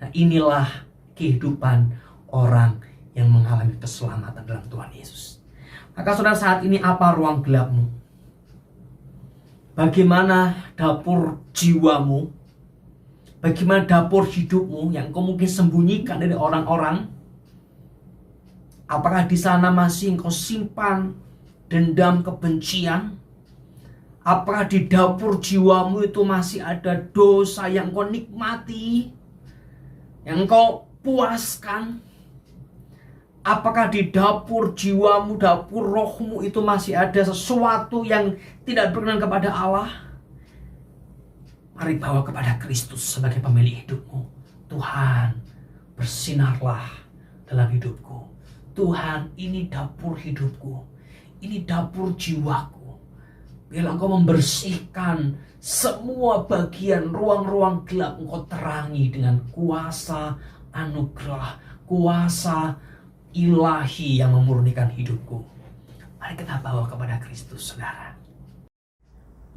Nah, inilah kehidupan orang yang mengalami keselamatan dalam Tuhan Yesus. Maka saudara, saat ini apa ruang gelapmu? Bagaimana dapur jiwamu? Bagaimana dapur hidupmu yang kau mungkin sembunyikan dari orang-orang? Apakah di sana masih engkau simpan dendam kebencian? Apakah di dapur jiwamu itu masih ada dosa yang kau nikmati, yang kau puaskan? Apakah di dapur jiwamu, dapur rohmu itu masih ada sesuatu yang tidak berkenan kepada Allah? Mari bawa kepada Kristus sebagai pemilik hidupmu. Tuhan, bersinarlah dalam hidupku. Tuhan, ini dapur hidupku, ini dapur jiwaku. Biarlah Engkau membersihkan semua bagian ruang-ruang gelap. Engkau terangi dengan kuasa anugerah, kuasa ilahi yang memurnikan hidupku. Mari kita bawa kepada Kristus, saudara.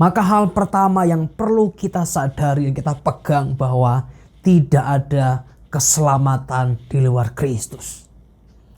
Maka hal pertama yang perlu kita sadari dan kita pegang bahwa tidak ada keselamatan di luar Kristus.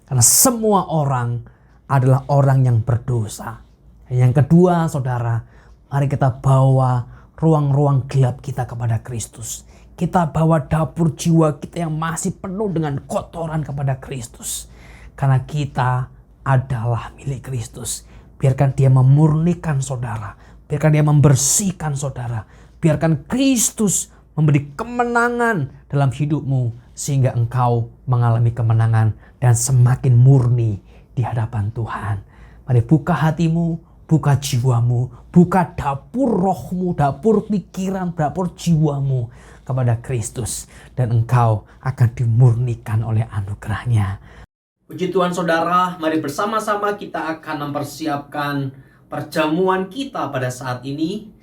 Karena semua orang adalah orang yang berdosa. Dan yang kedua, saudara, mari kita bawa ruang-ruang gelap kita kepada Kristus. Kita bawa dapur jiwa kita yang masih penuh dengan kotoran kepada Kristus. Karena kita adalah milik Kristus. Biarkan Dia memurnikan saudara. Biarkan Dia membersihkan saudara. Biarkan Kristus memberi kemenangan dalam hidupmu. Sehingga engkau mengalami kemenangan dan semakin murni di hadapan Tuhan. Mari buka hatimu, buka jiwamu, buka dapur rohmu, dapur pikiran, dapur jiwamu kepada Kristus. Dan engkau akan dimurnikan oleh anugerah-Nya. Puji Tuhan saudara, mari bersama-sama kita akan mempersiapkan perjamuan kita pada saat ini.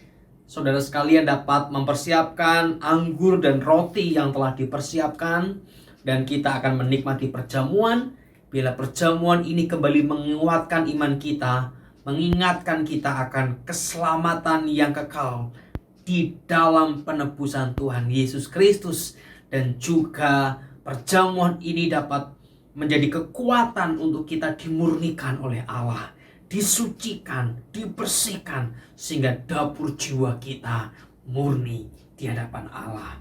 Saudara sekalian dapat mempersiapkan anggur dan roti yang telah dipersiapkan. Dan kita akan menikmati perjamuan. Bila perjamuan ini kembali menguatkan iman kita, mengingatkan kita akan keselamatan yang kekal di dalam penebusan Tuhan Yesus Kristus. Dan juga perjamuan ini dapat menjadi kekuatan untuk kita dimurnikan oleh Allah, disucikan, dibersihkan, sehingga dapur jiwa kita murni di hadapan Allah.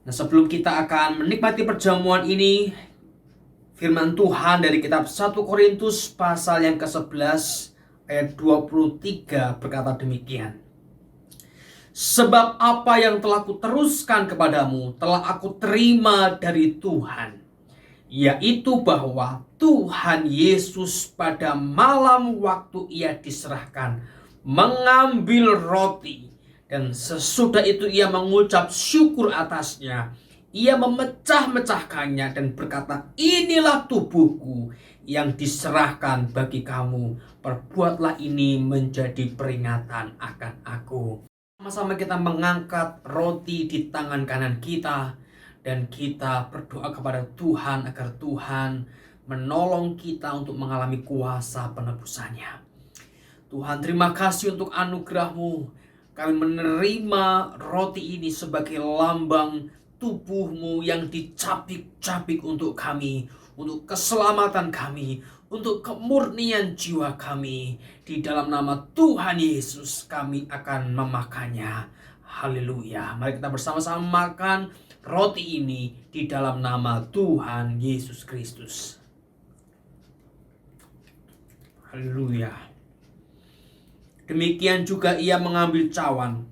Nah, sebelum kita akan menikmati perjamuan ini, firman Tuhan dari kitab 1 Korintus pasal yang ke-11 ayat 23 berkata demikian. Sebab apa yang telah kuteruskan kepadamu telah aku terima dari Tuhan, yaitu bahwa Tuhan Yesus pada malam waktu Ia diserahkan mengambil roti, dan sesudah itu Ia mengucap syukur atasnya. Ia memecah-mecahkannya dan berkata, inilah tubuhku yang diserahkan bagi kamu. Perbuatlah ini menjadi peringatan akan aku. Sama-sama kita mengangkat roti di tangan kanan kita. Dan kita berdoa kepada Tuhan agar Tuhan menolong kita untuk mengalami kuasa penebusannya. Tuhan, terima kasih untuk anugerah-Mu. Kami menerima roti ini sebagai lambang tubuh-Mu yang dicapik-capik untuk kami, untuk keselamatan kami, untuk kemurnian jiwa kami. Di dalam nama Tuhan Yesus kami akan memakannya. Haleluya. Mari kita bersama-sama makan roti ini di dalam nama Tuhan Yesus Kristus. Haleluya. Demikian juga Ia mengambil cawan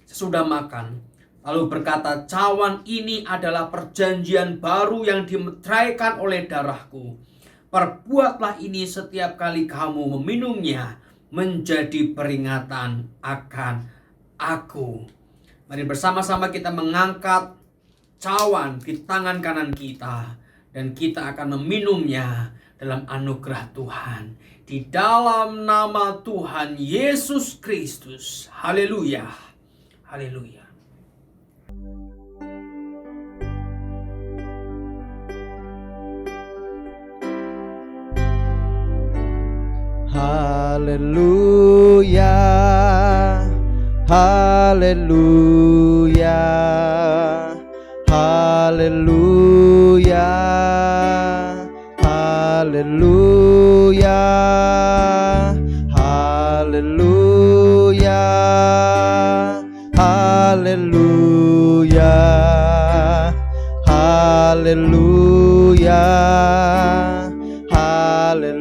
sesudah makan, lalu berkata, cawan ini adalah perjanjian baru yang dimeteraikan oleh darahku. Perbuatlah ini setiap kali kamu meminumnya menjadi peringatan akan aku. Mari bersama-sama kita mengangkat cawan di tangan kanan kita, dan kita akan meminumnya dalam anugerah Tuhan di dalam nama Tuhan Yesus Kristus. Haleluya. Haleluya. Haleluya. Haleluya. Haleluya. Haleluya. Haleluya. Haleluya. Haleluya. Haleluya. Haleluya.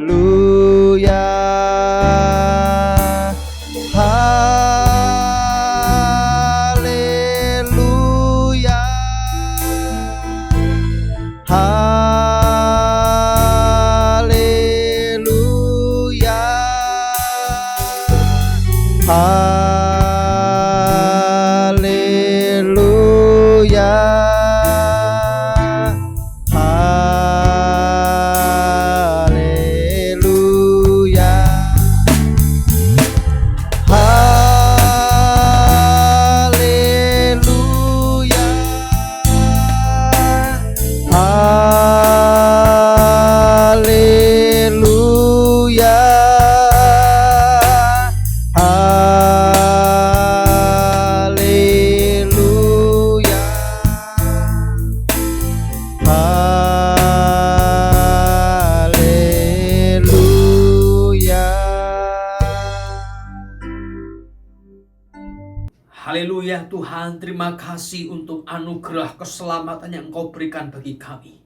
Haleluya Tuhan, terima kasih untuk anugerah keselamatan yang Engkau berikan bagi kami.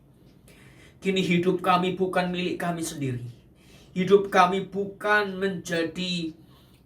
Kini hidup kami bukan milik kami sendiri. Hidup kami bukan menjadi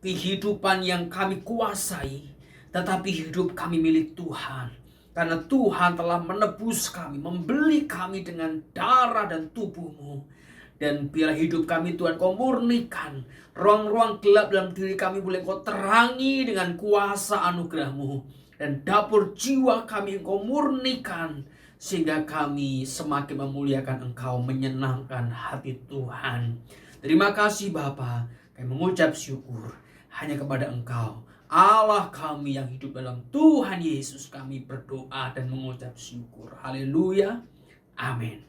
kehidupan yang kami kuasai, tetapi hidup kami milik Tuhan. Karena Tuhan telah menebus kami, membeli kami dengan darah dan tubuh-Mu. Dan biarlah hidup kami Tuhan Kau murnikan. Ruang-ruang gelap dalam diri kami boleh Kau terangi dengan kuasa anugerah-Mu. Dan dapur jiwa kami Engkau murnikan, sehingga kami semakin memuliakan Engkau, menyenangkan hati Tuhan. Terima kasih Bapa, kami mengucap syukur hanya kepada Engkau, Allah kami yang hidup dalam Tuhan Yesus. Kami berdoa dan mengucap syukur. Haleluya. Amin.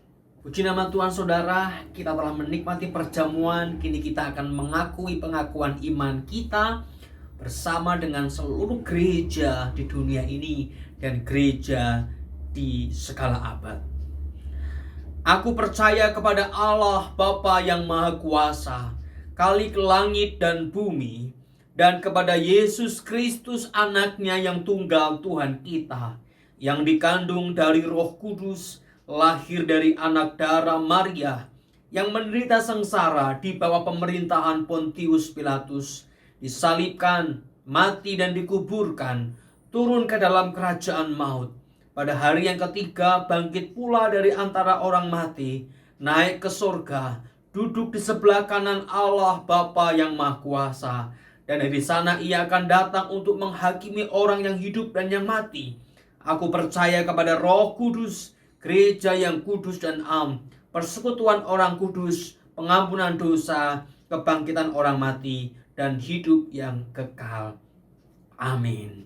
Puji nama Tuhan saudara, kita telah menikmati perjamuan. Kini kita akan mengakui pengakuan iman kita bersama dengan seluruh gereja di dunia ini dan gereja di segala abad. Aku percaya kepada Allah Bapa yang Maha Kuasa, Khalik langit dan bumi, dan kepada Yesus Kristus anaknya yang tunggal Tuhan kita, yang dikandung dari Roh Kudus, lahir dari anak darah Maria, yang menderita sengsara di bawah pemerintahan Pontius Pilatus, disalibkan, mati dan dikuburkan, turun ke dalam kerajaan maut. Pada hari yang ketiga bangkit pula dari antara orang mati, naik ke surga, duduk di sebelah kanan Allah Bapa yang Maha Kuasa. Dan dari sana ia akan datang untuk menghakimi orang yang hidup dan yang mati. Aku percaya kepada Roh Kudus, gereja yang kudus dan am, persekutuan orang kudus, pengampunan dosa, kebangkitan orang mati, dan hidup yang kekal. Amin.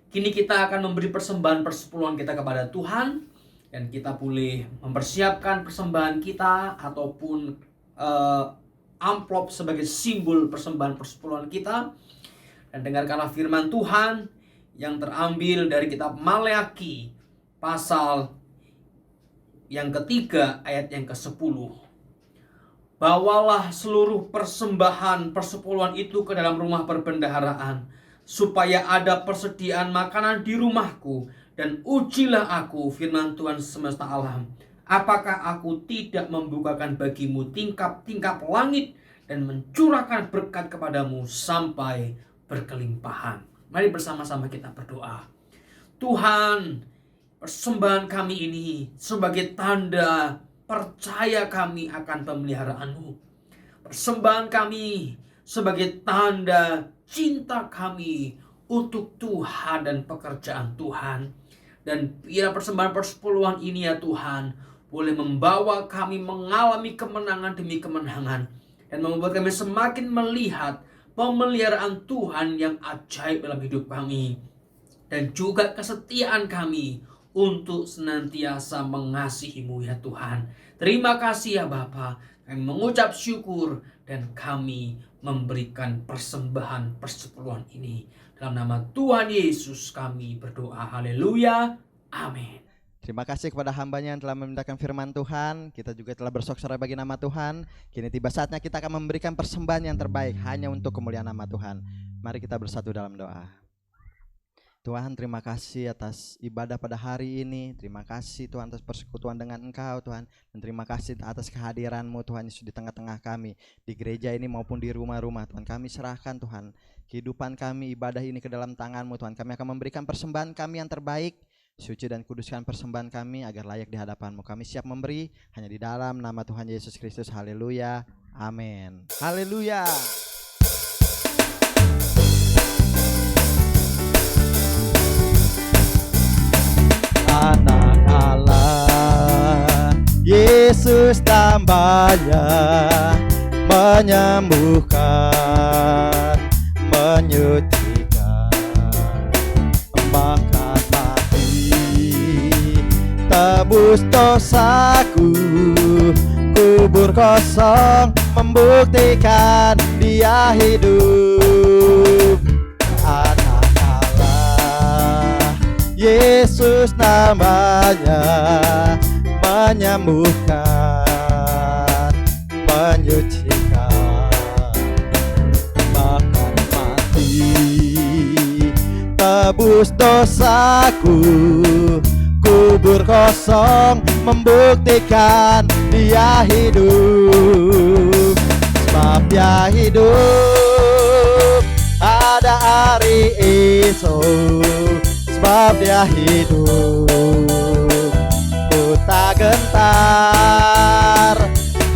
Kini kita akan memberi persembahan persepuluhan kita kepada Tuhan, dan kita boleh mempersiapkan persembahan kita ataupun amplop sebagai simbol persembahan persepuluhan kita. Dan dengarkanlah firman Tuhan yang terambil dari kitab Maleakhi pasal yang ketiga ayat yang ke-10. Bawalah seluruh persembahan persepuluhan itu ke dalam rumah perbendaharaan, supaya ada persediaan makanan di rumahku, dan ujilah aku, firman Tuhan semesta alam, apakah aku tidak membukakan bagimu tingkap-tingkap langit dan mencurahkan berkat kepadamu sampai berkelimpahan. Mari bersama-sama kita berdoa. Tuhan, persembahan kami ini sebagai tanda percaya kami akan pemeliharaan-Mu. Persembahan kami sebagai tanda cinta kami untuk Tuhan dan pekerjaan Tuhan. Dan biar persembahan persepuluhan ini ya Tuhan, boleh membawa kami mengalami kemenangan demi kemenangan, dan membuat kami semakin melihat pemeliharaan Tuhan yang ajaib dalam hidup kami, dan juga kesetiaan kami untuk senantiasa mengasihi-Mu ya Tuhan. Terima kasih ya Bapa. Kami mengucap syukur dan kami memberikan persembahan persepuluhan ini. Dalam nama Tuhan Yesus kami berdoa. Haleluya. Amin. Terima kasih kepada hambanya yang telah memindahkan firman Tuhan. Kita juga telah bersorak-sorai bagi nama Tuhan. Kini tiba saatnya kita akan memberikan persembahan yang terbaik hanya untuk kemuliaan nama Tuhan. Mari kita bersatu dalam doa. Tuhan, terima kasih atas ibadah pada hari ini. Terima kasih Tuhan atas persekutuan dengan Engkau Tuhan. Dan terima kasih atas kehadiran-Mu Tuhan Yesus di tengah-tengah kami, di gereja ini maupun di rumah-rumah Tuhan. Kami serahkan Tuhan kehidupan kami, ibadah ini ke dalam tangan-Mu Tuhan. Kami akan memberikan persembahan kami yang terbaik. Suci dan kuduskan persembahan kami agar layak di hadapan-Mu. Kami siap memberi hanya di dalam nama Tuhan Yesus Kristus. Haleluya. Amin. Haleluya. Anak Allah, Yesus tambahnya, menyembuhkan, menyucikan, bahkan mati, tebus dosaku, kubur kosong, membuktikan Dia hidup. Anak Allah, Yesus namanya, menyembuhkan, menyucikan, bahkan mati, menebus dosaku. Kubur kosong membuktikan Dia hidup. Sebab Dia hidup, ada hari esok. Sebab Dia hidup, ku tak gentar,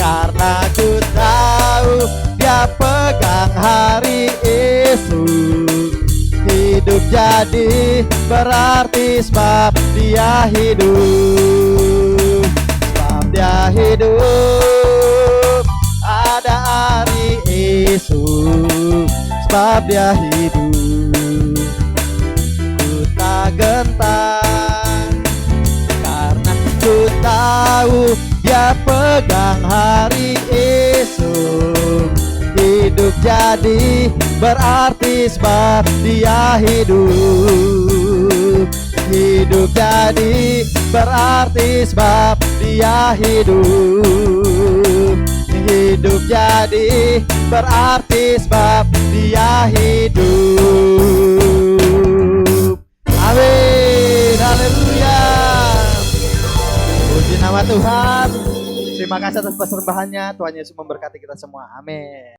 karena ku tahu Dia pegang hari esok. Hidup jadi berarti sebab Dia hidup. Sebab Dia hidup, ada hari esok. Sebab Dia hidup, ku tak gentar, karena ku tahu Dia pegang hari esok. Hidup jadi berarti sebab Dia hidup. Hidup jadi berarti sebab Dia hidup. Hidup jadi berarti sebab Dia hidup. Amin. Haleluya. Puji nama Tuhan. Terima kasih atas persembahannya. Tuhan Yesus memberkati kita semua. Amin.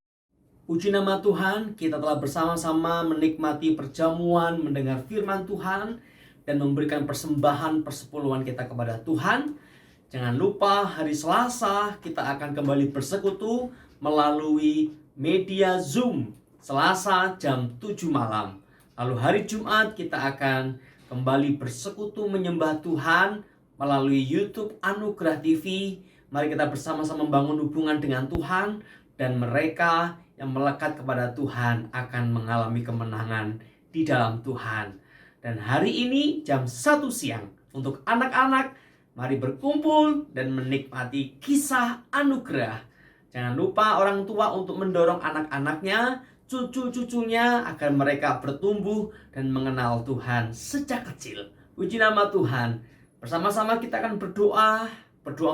Puji nama Tuhan, kita telah bersama-sama menikmati perjamuan, mendengar firman Tuhan, dan memberikan persembahan persepuluhan kita kepada Tuhan. Jangan lupa hari Selasa kita akan kembali bersekutu melalui media Zoom, Selasa jam 7 malam. Lalu hari Jumat kita akan kembali bersekutu menyembah Tuhan melalui YouTube Anugerah TV. Mari kita bersama-sama membangun hubungan dengan Tuhan, dan mereka yang melekat kepada Tuhan akan mengalami kemenangan di dalam Tuhan. Dan hari ini jam 1 siang untuk anak-anak, mari berkumpul dan menikmati kisah anugerah. Jangan lupa orang tua untuk mendorong anak-anaknya, cucu-cucunya, agar mereka bertumbuh dan mengenal Tuhan sejak kecil. Puji nama Tuhan. Bersama-sama kita akan berdoa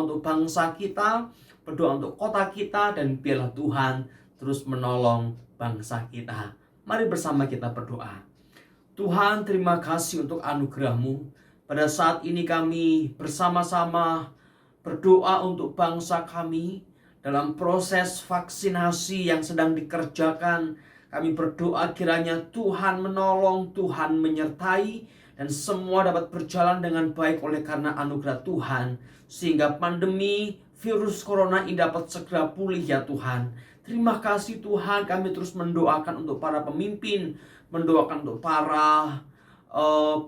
untuk bangsa kita, berdoa untuk kota kita, dan biarlah Tuhan terus menolong bangsa kita. Mari bersama kita berdoa. Tuhan, terima kasih untuk anugerah-Mu. Pada saat ini kami bersama-sama berdoa untuk bangsa kami dalam proses vaksinasi yang sedang dikerjakan. Kami berdoa kiranya Tuhan menolong, Tuhan menyertai, dan semua dapat berjalan dengan baik oleh karena anugerah Tuhan, sehingga pandemi virus corona ini dapat segera pulih ya Tuhan. Terima kasih Tuhan, kami terus mendoakan untuk para pemimpin, mendoakan untuk para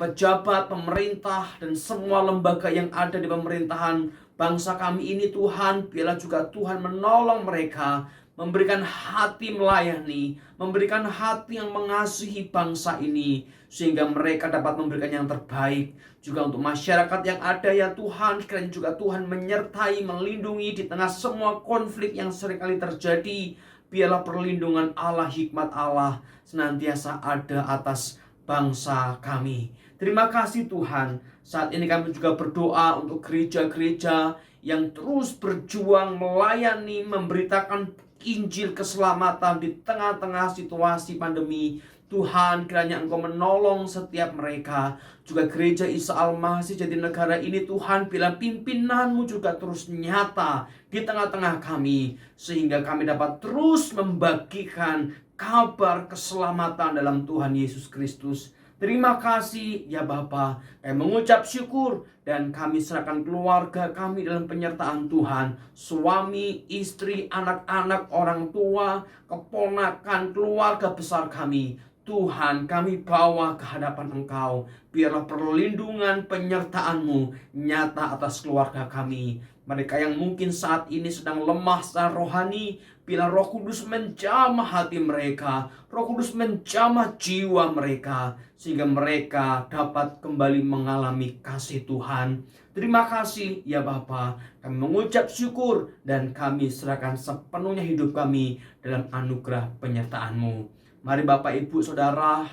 pejabat pemerintah dan semua lembaga yang ada di pemerintahan bangsa kami ini Tuhan. Biarlah juga Tuhan menolong mereka, memberikan hati melayani, memberikan hati yang mengasihi bangsa ini, sehingga mereka dapat memberikan yang terbaik juga untuk masyarakat yang ada ya Tuhan. Kiranya juga Tuhan menyertai, melindungi di tengah semua konflik yang seringkali terjadi. Biarlah perlindungan Allah, hikmat Allah senantiasa ada atas bangsa kami. Terima kasih Tuhan. Saat ini kami juga berdoa untuk gereja-gereja yang terus berjuang melayani, memberitakan Injil keselamatan di tengah-tengah situasi pandemi. Tuhan, kiranya Engkau menolong setiap mereka. Juga gereja Isa Al-Masih Jatinegara ini Tuhan, bila pimpinan-Mu juga terus nyata di tengah-tengah kami, sehingga kami dapat terus membagikan kabar keselamatan dalam Tuhan Yesus Kristus. Terima kasih ya Bapa. Kami mengucap syukur dan kami serahkan keluarga kami dalam penyertaan Tuhan. Suami, istri, anak-anak, orang tua, keponakan, keluarga besar kami. Tuhan, kami bawa ke hadapan Engkau. Biarlah perlindungan penyertaan-Mu nyata atas keluarga kami. Mereka yang mungkin saat ini sedang lemah secara rohani, bila Roh Kudus menjamah hati mereka, Roh Kudus menjamah jiwa mereka, sehingga mereka dapat kembali mengalami kasih Tuhan. Terima kasih ya Bapa. Kami mengucap syukur dan kami serahkan sepenuhnya hidup kami dalam anugerah penyertaan-Mu. Mari Bapak, Ibu, Saudara,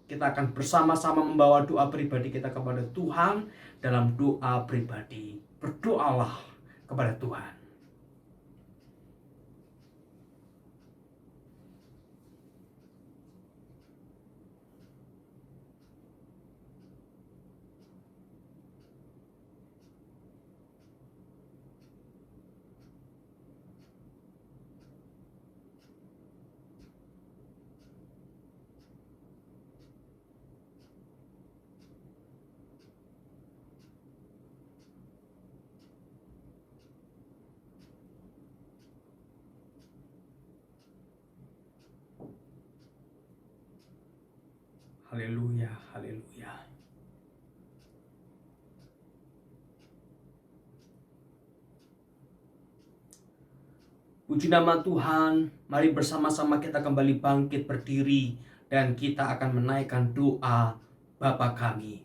kita akan bersama-sama membawa doa pribadi kita kepada Tuhan. Dalam doa pribadi, berdoalah kepada Tuhan. Haleluya, haleluya. Puji nama Tuhan, mari bersama-sama kita kembali bangkit berdiri dan kita akan menaikkan doa Bapa kami.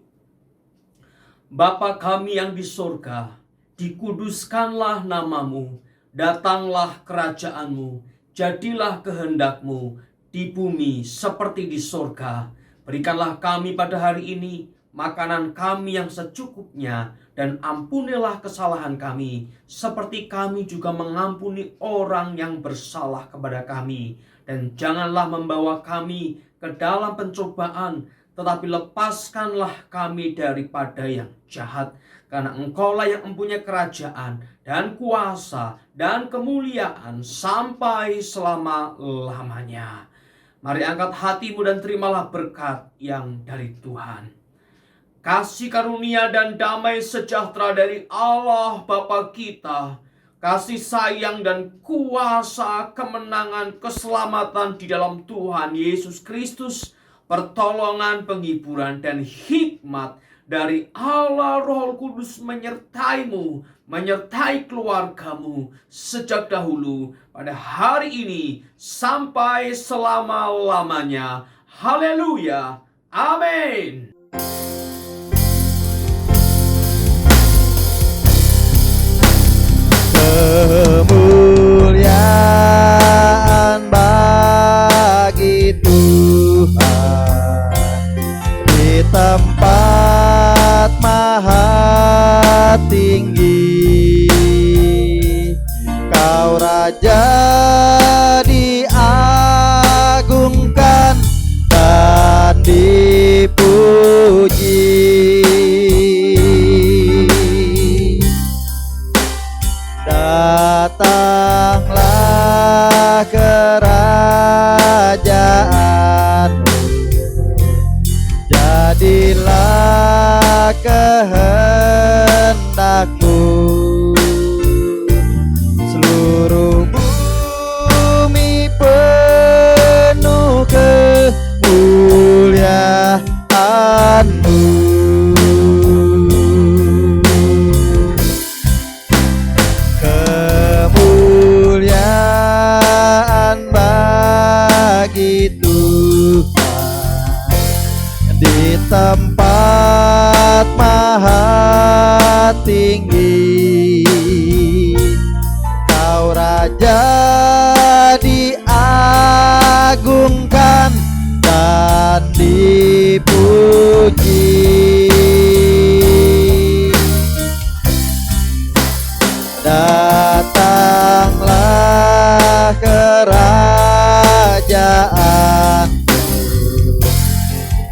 Bapa kami yang di sorga, dikuduskanlah namamu, datanglah kerajaanmu, jadilah kehendakmu di bumi seperti di sorga. Berikanlah kami pada hari ini makanan kami yang secukupnya, dan ampunilah kesalahan kami, seperti kami juga mengampuni orang yang bersalah kepada kami. Dan janganlah membawa kami ke dalam pencobaan, tetapi lepaskanlah kami daripada yang jahat. Karena Engkaulah yang mempunyai kerajaan dan kuasa dan kemuliaan sampai selama-lamanya. Mari angkat hatimu dan terimalah berkat yang dari Tuhan. Kasih karunia dan damai sejahtera dari Allah Bapa kita, kasih sayang dan kuasa kemenangan keselamatan di dalam Tuhan Yesus Kristus, pertolongan, penghiburan, dan hikmat dari Allah Roh Kudus menyertaimu, menyertai keluargamu sejak dahulu, pada hari ini, sampai selama-lamanya. Haleluya. Amin. Kemuliaan bagi Tuhan di tempat maha tinggi. Kau Raja diagungkan dan dipuji. Datanglah kerajaanmu, jadilah kehendakmu. Seluruh bumi penuh kemuliaan-Mu. Kemuliaan bagi Tuhan di tempat maha tinggi. Kau Raja diagungkan dan dipuji. Datanglah kerajaan-Mu,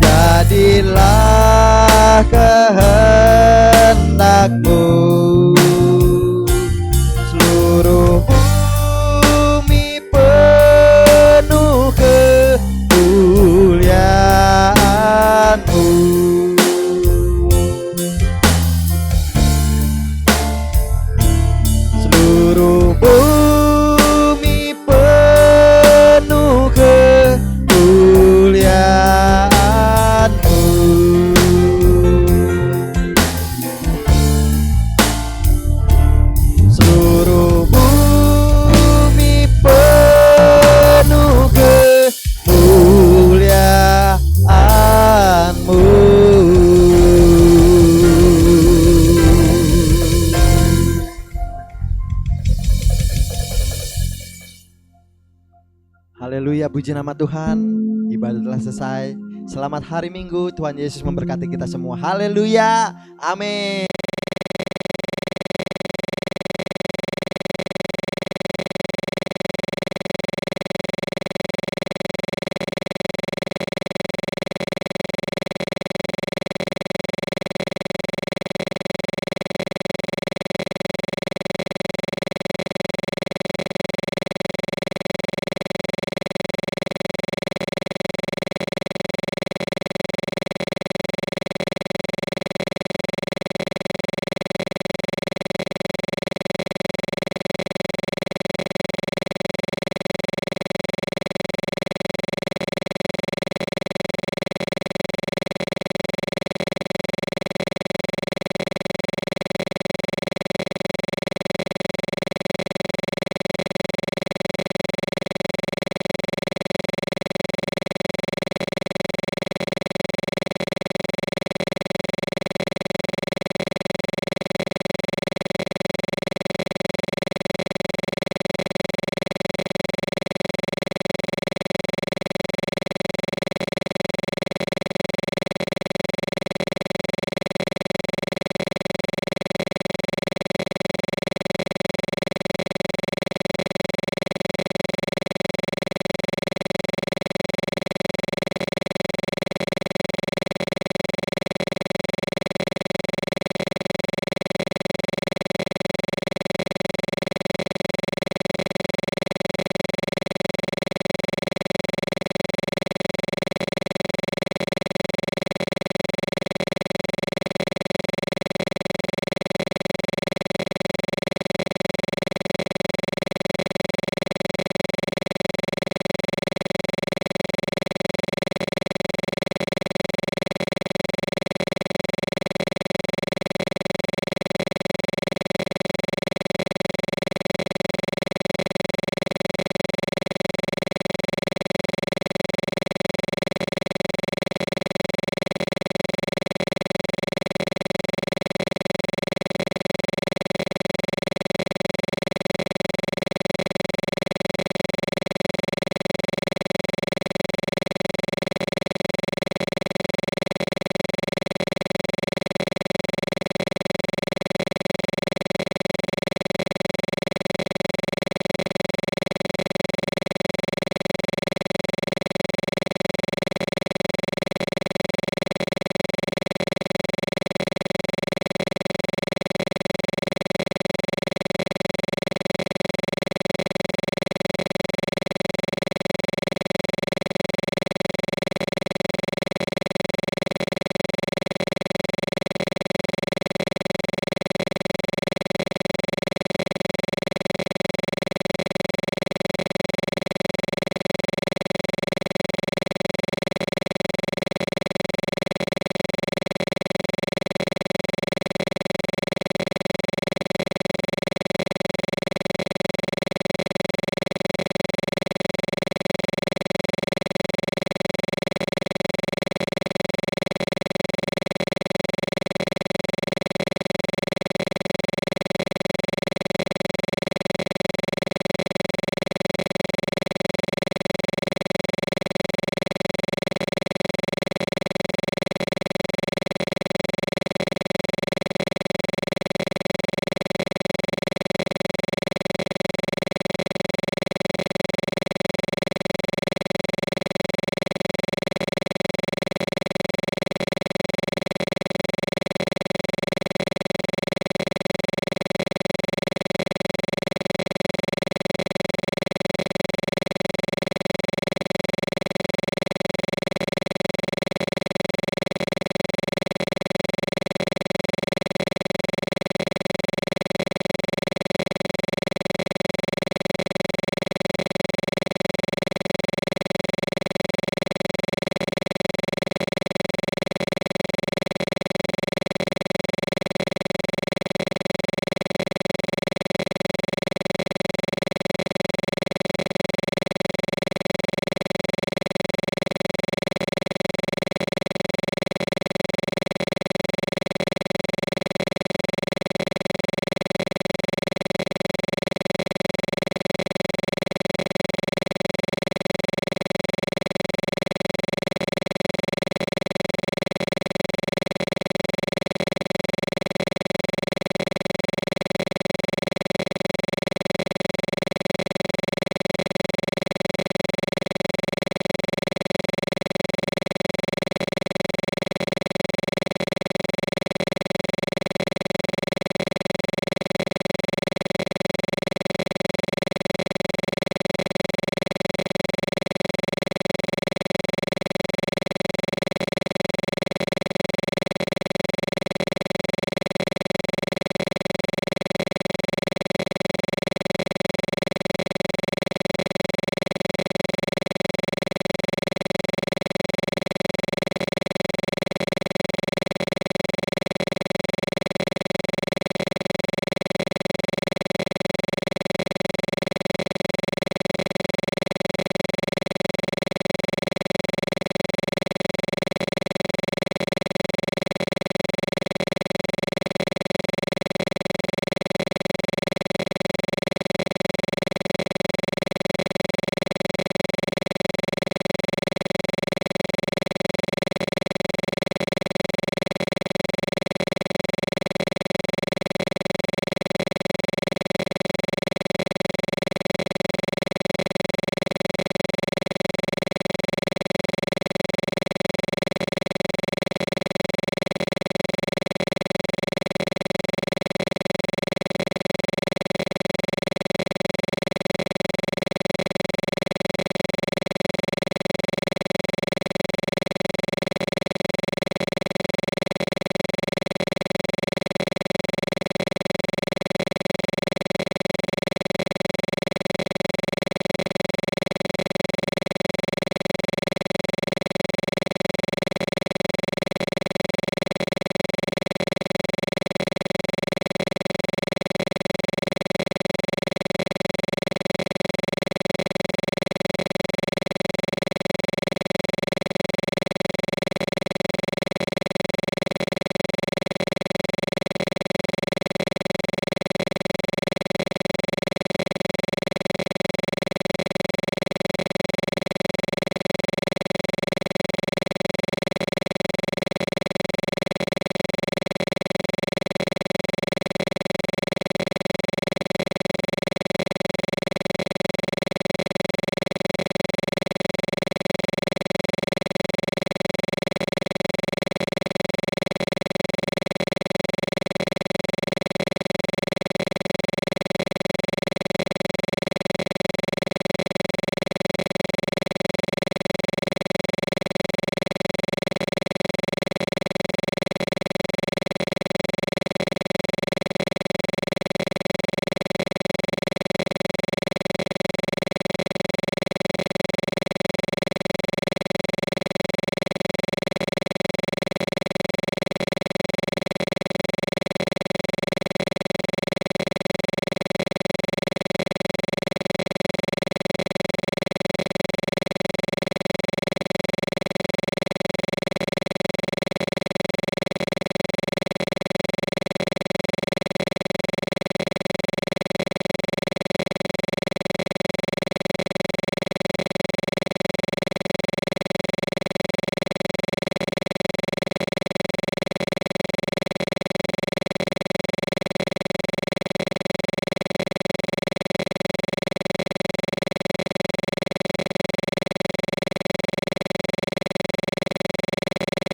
jadilah kehendak-Mu. Seluruh bumi penuh kemuliaan-Mu. Seluruh bumi penuh kemuliaan-Mu. Seluruh bumi penuh kemuliaan-Mu. Haleluya, puji nama Tuhan. Ibadah telah selesai. Selamat hari Minggu. Tuhan Yesus memberkati kita semua. Haleluya. Amin.